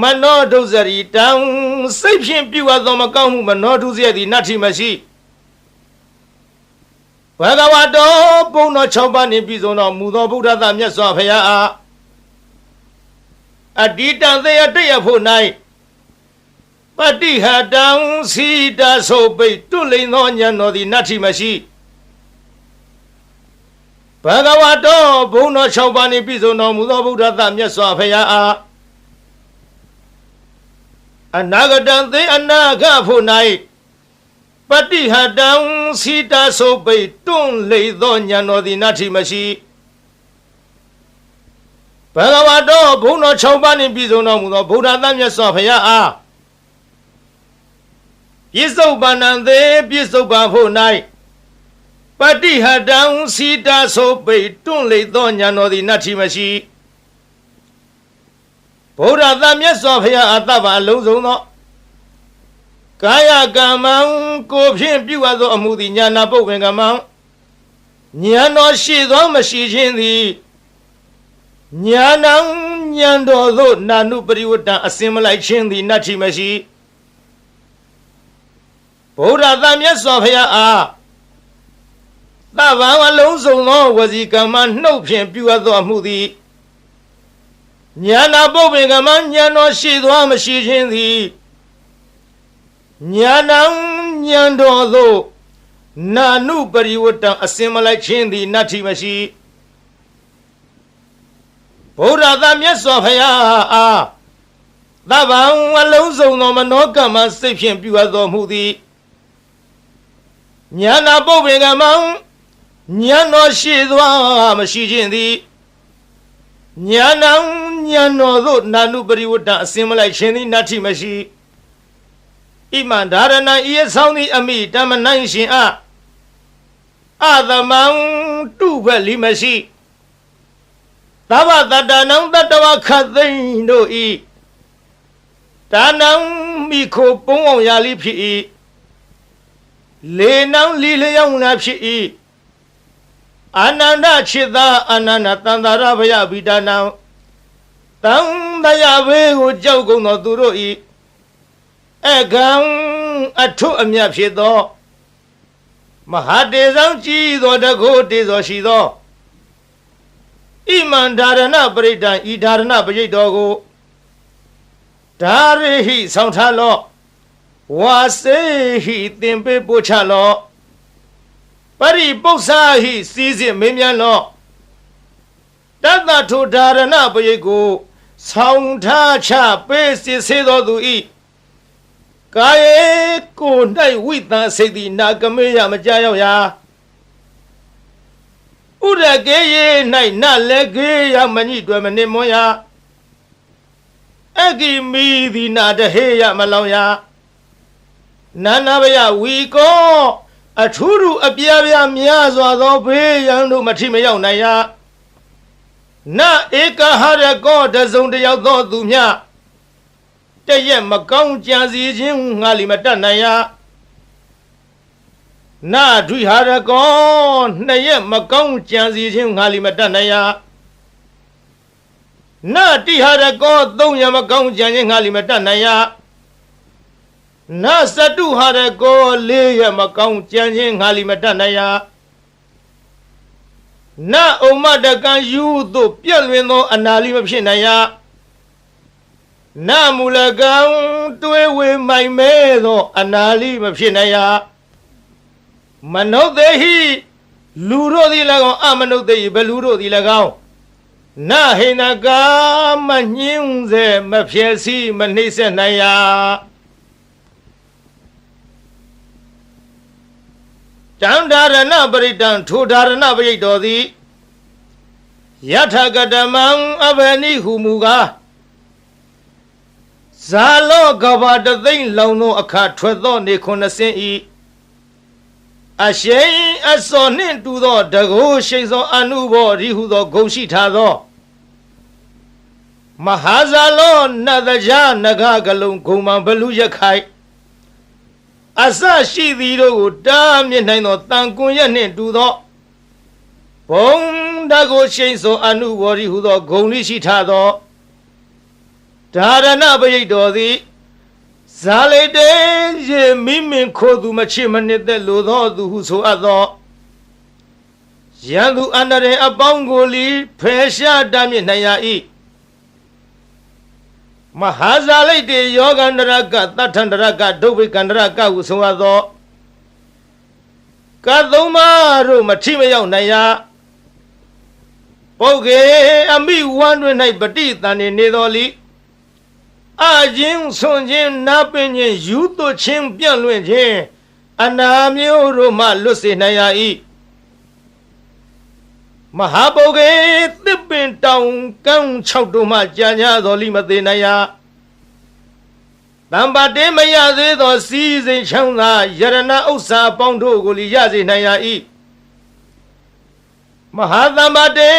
မနောဒုစရိတံစိတ်ဖြင့်ပြုအပ်သောမကောင်းမှုမနောဒုစရိုက်သည်နတ္ထိမရှိဘဂဝတောဘုန်းတော်6ပါးနှင့်ပြည့်စုံတော်မူသောဗုဒ္ဓသာမြတ်စွာဘုရားအားအတ္တိတံသေယတရဖို့၌ပတိဟတံစီတဆိုပိတွလိန်သောဉာဏ်တော်သည်နတ္ထိမရှိဘဂဝတောဘုန်းတော်6ပါးနှင့်ပြည့်စုံတော်မူသောဗုဒ္ဓသာမြတ်စွာဘုရားအားအနာဂတံသေအနာဂဖို့၌ပတိဟတံစီတဆိုပိတွန့်လိန်သောဉာဏ်တော်သည်နတ္ထိမရှိဘဂဝတောဘုန်းတော်6ပါးနှင့်ပြည့်စုံတော်မူသောဗုဒ္ဓသာမြတ်စွာဘုရားအားပြစ္ဆုတ်ပန္နံသေပြစ္ဆုတ်ပန်ဖို့၌ပတိဟတံစီတဆိုပိတွန့်လိန်သောဉာဏ်တော်သည်နတ္ထိမရှိဗုဒ္ဓသာမြတ်စွာဘုရားအတ္တပါအလုံးစုံသောကာယကမ္မံကိုဖြင့်ပြုအပ်သောအမှုသည်ဉာဏပုပ္ပင်ကမ္မံဉာဏ်တော်ရှိသောမရှိခြင်းသည်ဉာဏံဉာဏ်တော်သို့နာနုပရိဝတ္တအစင်မလိုက်ခြင်းသည်နတ္ထိမရှိဗုဒ္ဓသာမြတ်စွာဘုရားအားသဗ္ဗံအလုံးစုံသောဝစီကမ္မနှုတ်ဖြင့်ပြုအပ်သောအမှုသည်ဉာဏပုပ္ပင်ကမ္မဉာဏ်တော်ရှိသောမရှိခြင်းသည်ဉာဏံဉာဏ်တော်သို့နာနုပရိဝတ္တအစင်မလိုက်ခြင်းသည်နတ္ထိမရှိဗုဒ္ဓသာမြတ်စွာဘုရားအားသဗ္ဗံအလုံးစုံသောမနောကမ္မစိတ်ဖြင့်ပြုအပ်တော်မူသည်ဉာဏပုပ္ပင်ကမံဉာဏ်တော်ရှိသောမရှိခြင်းသည်ဉာဏံဉာဏ်တော်သို့နာနုပရိဝတ္တအစင်မလိုက်ခြင်းသည်နတ္ထိမရှိဣမံဒါရဏံဤအဆောင်သည်အမိတမနိုင်ရှင်အားအသမံတုဘလိမရှိသဗ္ဗတတ္တနံတတ္တဝခသိန်တို့ဤဒါနံမိခိုပုံအောင်ရာလိဖြစ်၏လေနံလီလျောင်းလာဖြစ်၏အာနန္ဒจิตသာအာနန္ဒတန္တရဘယဗိဒါနံတံတယဘေကိုကြောက်ကုန်သောသူတို့ဤအကံအထုအမြတ်ဖြစ်သောမဟာတေဇံကြည်သောတကုတေဇောရှိသောဣမံဒါရဏပရိဒံဤဒါရဏပရိတ်တော်ကို ဒါရိဟိဆောင်ထားလော့ဝါစေဟိသင်ပေးပို့ချလော့ပရိပု္ပ္ပာဟိစီစစ်မင်းမြန်းလော့တတ္တထုဒါရဏပရိတ်ကိုဆောင်ထားချပေးစစ်ဆေးတော်သူဤကာယေကို၌ဝိသံစိတ်သည်နာကမေယမကြရောက်ရာဥရကေယေ၌နလည်းကေယမညိတွယ်မနေမွန်ရာအဂိမီသည်နာတဟေယမလောင်ရာနာနာဘယဝီကောအထူးထူအပြားပြားများစွာသောဘေးရန်တို့မထိမရောက်နိုင်ရာနဧကဟရကောတစုံတယောက်သောသူမြတရက်မကောင်းကြံစီခြင်းငါလီမတတ်နိုင်ရာနဒွိဟာရကောနှစ်ရက်မကောင်းကြံစီခြင်းငါလီမတတ်နိုင်ရာနတိဟာရကောသုံးရက်မကောင်းကြံခြင်းငါလီမတတ်နိုင်ရာနစတုဟာရကောလေးရက်မကောင်းကြံခြင်းငါလီမတတ်နိုင်ရာနဩမတကံယူသို့ပြည့်လွင်သောအနာလီမဖြစ်နိုင်ရာနမူလကံတွေးဝေမိုင်မဲသောအနာလီမဖြစ်နိုင်ရာမနုဿေဟိလူတို့သည်၎င်းအမနုဿေဟိဘလူတို့သည်၎င်းနဟိနကာမညင်းစေမဖြစ်စီမနှိမ့်ဆက်နိုင်ရာတံဒါရဏပရိတံထိုဒါရဏပရိတ်တော်သည်ယထကတမံအဘနိဟုမူကားဇာလောကဘာတသိမ့်လောင်သောအခါထွက်သောနေခုနှစ်စင်းဤအရှိန်အစောနှင့်တူသောတကိုးရှိန်သောအနုဘောရိဟုသောဂုဏ်ရှိထားသောမဟာဇာလောနတ်တရားနဂကလုံးဂုံမံဘလူရခိုင်အစရှိသည်တို့ကိုတားမြစ်နိုင်သောတန်ကွန်ရက်နှင့်တူသောဘုံတကိုရှိန်သောအနုဘောရိဟုသောဂုဏ်ရှိထားသောဒါရဏပရိတ်တော်သည်ဇာလိတေရေမိမင်ခိုသူမချစ်မနစ်သက်လိုသောသူဟုဆိုအပ်သောရန်သူအန္တရာယ်အပေါင်းကိုလီဖယ်ရှားတမ်းမြစ်နိုင်ရ၏မဟာဇာလိတေယောဂန္တရကတထန္တရကဒုဗ္ဗေကန္တရကဟုဆိုအပ်သောကသုံးပါးတို့မထိမရောက်နိုင်ရပုဂ္ဂေအမိဝမ်းတွင်၌ပဋိသန္ဓေနေတော်လီအခြင်းဆွန်ခြင်းနာပင်ခြင်းယူသွခြင်းပြန့်လွင့်ခြင်းအနာမျိုးတို့မှလွတ်စေနိုင်ရ၏မဟာပုဂ္ဂေသစ်ပင်တောင်ကန်း၆တို့မှကြာညာတော်လိမသေးနိုင်ရတံပါတေမရသေးသောစီးစိမ်ချမ်းသာယရဏဥစ္စာပေါင်းတို့ကိုလီရစေနိုင်ရ၏မဟာသမ္ပါတေ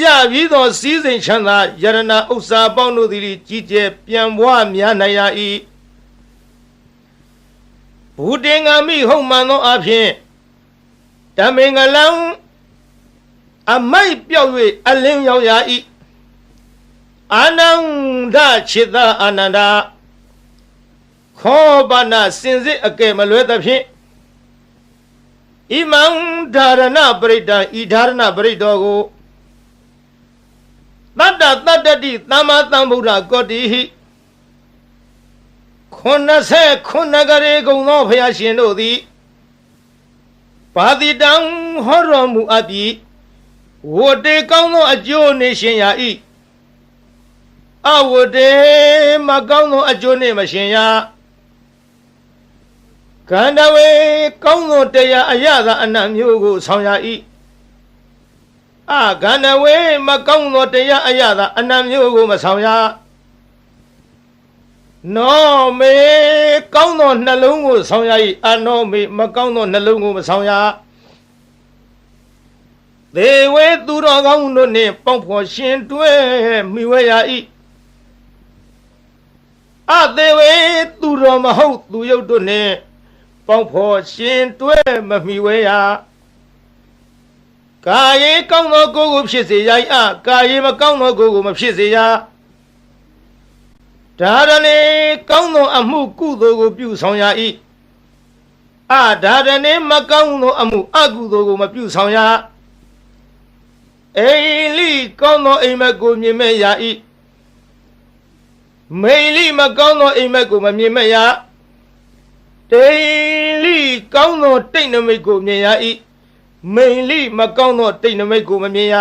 ရပြီးသောစီးစိမ်ချမ်းသာယရဏဥစ္စာပေါင်းတို့သည်ကြီးကျယ်ပြန်ပွားများနိုင်ရ၏ဘူတင်္ဂမိဟုတ်မှန်သောအဖြစ်ဓမ္မင်္ဂလံအမိုက်ပြောက်၍အလင်းရောက်ရ၏အာနန္ဒခြေသာအာနန္ဒာခောပနာစင်စစ်အကဲမလွဲသဖြင့်ဣမံဒါရဏပရိတံဤဒါရဏပရိတောကိုတတ္တတတ္တတိသမ္မာသမ္ဗုဒ္ဓကောတိဟိ89ကရေကုံသောဘုရားရှင်တို့သည်ပါတိတံဟောတော်မူအပ်ပြီးဝတ္တေကောင်းသောအကျိုးနေရှင်ရာ၏အဝတ္တေမကောင်းသောအကျိုးနေမရှင်ရာကန္တဝေကောင်းသောတရားအရသာအနတ်မျိုးကိုဆောင်ရ၏ကန္တဝေမကောင်းသောတရားအရသာအနတ်မျိုးကိုမဆောင်ရနောမေကောင်းသောနှလုံးကိုဆောင်ရ၏အနောမေမကောင်းသောနှလုံးကိုမဆောင်ရသေဝေသူတော်ကောင်းတို့နှင့်ပေါင်းဖော်ရှင်တွဲမိဝဲရ၏သေဝေသူတော်မဟုတ်သူယုတ်တို့နှင့်ပေါင်းဖော်ရှင်တွဲမမိဝဲရကာယေကောင်းသောကိုယ်ကိုဖြစ်စေရ၏ကာယေမကောင်းသောကိုယ်ကိုမဖြစ်စေရဒါရဏေကောင်းသောအမှုကုသိုလ်ကိုပြုဆောင်ရ၏ဒါရဏေမကောင်းသောအမှုအကုသိုလ်ကိုမပြုဆောင်ရအိလိကောင်းသောအိမ်မက်ကိုမြင်မဲ့ရ၏ မိန်လိမကောင်းသောအိမ်မက်ကိုမမြင်မရတိန်လိကောင်းသောတိတ်နမိတ်ကိုမြင်ရ၏မိန်လိမကောင်းသောတိတ်နမိတ်ကိုမမြင်ရ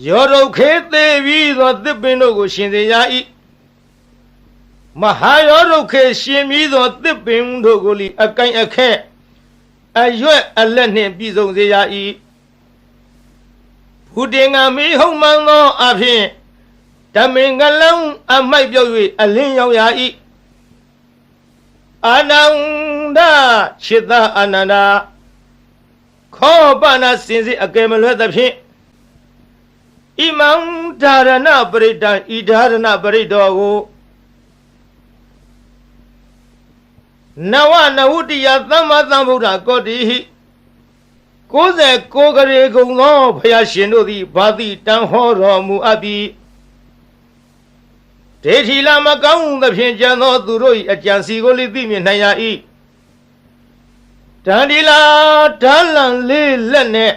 ရောဒုခေသေးပြီးသောသစ်ပင်တို့ကိုရှင်စေရ၏မဟာရောဒုခေရှင်ပြီးသောသစ်ပင်တို့ကိုလီအကိုင်အခက်အရွက်အလက်နှင့်ပြည်စုံစေရ၏ဘုတင်ငါမီဟုံမှန်သောအဖြစ်ဓမင်ကလောင်းအမိုက်ပြောက်၍အလင်းရောက်ရ၏အာနန္ဒခြေသာအာနန္ဒာခောပနာစင်စစ်အကယ်မလွဲသဖြင့်ဣမံဓာရဏပရိတံဤဓာရဏပရိတောကိုနဝနဝုတ္တိယသမ္မာသမ္ဗုဒ္ဓကောတိဟိ69ကရေကုံသောဘုရားရှင်တို့သည်ဘာတိတန်ဟောတော်မူအပ်ပြီးဒေထီလာမကောင်းသဖြင့်ကြံသောသူတို့၏အကြံစီကိုလိသိမြင်နိုင်ရ၏တန်ဒီလာဓာလံလေးလက်နဲ့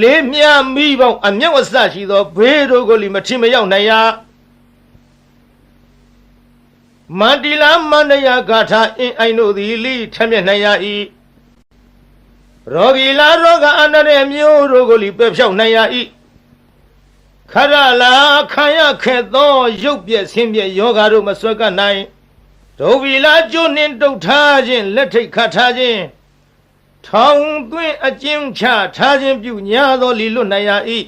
လေးမြမိပေါင်းအမျက်အစရှိသောဘေးတို့ကိုလိမထင်မရောက်နိုင်ရမန္တိလာမန္တယာဂါထာအင်းအိုင်တို့သည်လိထမျက်နိုင်ရ၏ရောဂီလာရောဂအန္တရာယ်မျိုးတို့ကိုလိပယ်ဖြောက်နိုင်ရ၏ခရလာခံရခဲ့သောရုပ်ပြက်ဆင်းပြက်ယောဂါတို့မဆွဲကနိုင်ဒုဗီလာကျွနှင်းတုတ်ထားခြင်းလက်ထိတ်ခတ်ထားခြင်းထောင်သွင်းအကျဉ်းချထားခြင်းပြုညာသောလီလွတ်နိုင်ရ၏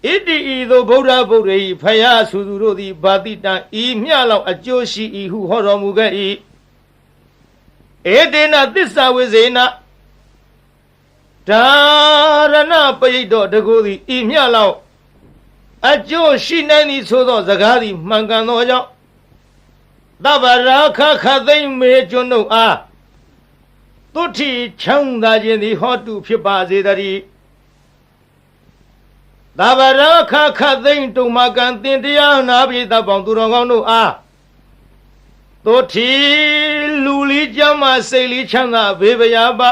ဣတိဤသို့ဗုဒ္ဓဗုဒ္ဓ၏ဖယားဆူသူတို့သည်ဘာတိတံဤမျှလောက်အကျိုးရှိ၏ဟုဟောတော်မူခဲ့၏ဧတေနသစ္စာဝိဇေနဓာရဏပရိတ်တော်တကူသည်ဤမျှလောက်အကျိုးရှိနိုင်သည်ဆိုသောစကားသည်မှန်ကန်သောကြောင့်သဗ္ဗရာခခသိမ့်မေကျွန်းတို့အားသုတိချမ်းသာခြင်းသည်ဟောတုဖြစ်ပါစေတည်းသဗ္ဗရာခခသိမ့်တုံမကံတင်တရားနာပိသပေါင်းသူတော်ကောင်းတို့အားသုတိလူလီကျမ်းမစိတ်လီချမ်းသာဘေးဗျာပါ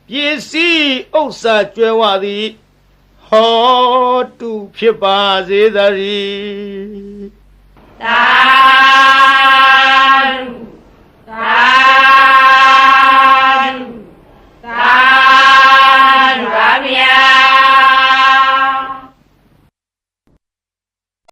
ပစ္စည်းဥစ္စာကျွဲဝသည်ဟောတုဖြစ်ပါစေတည်းသာ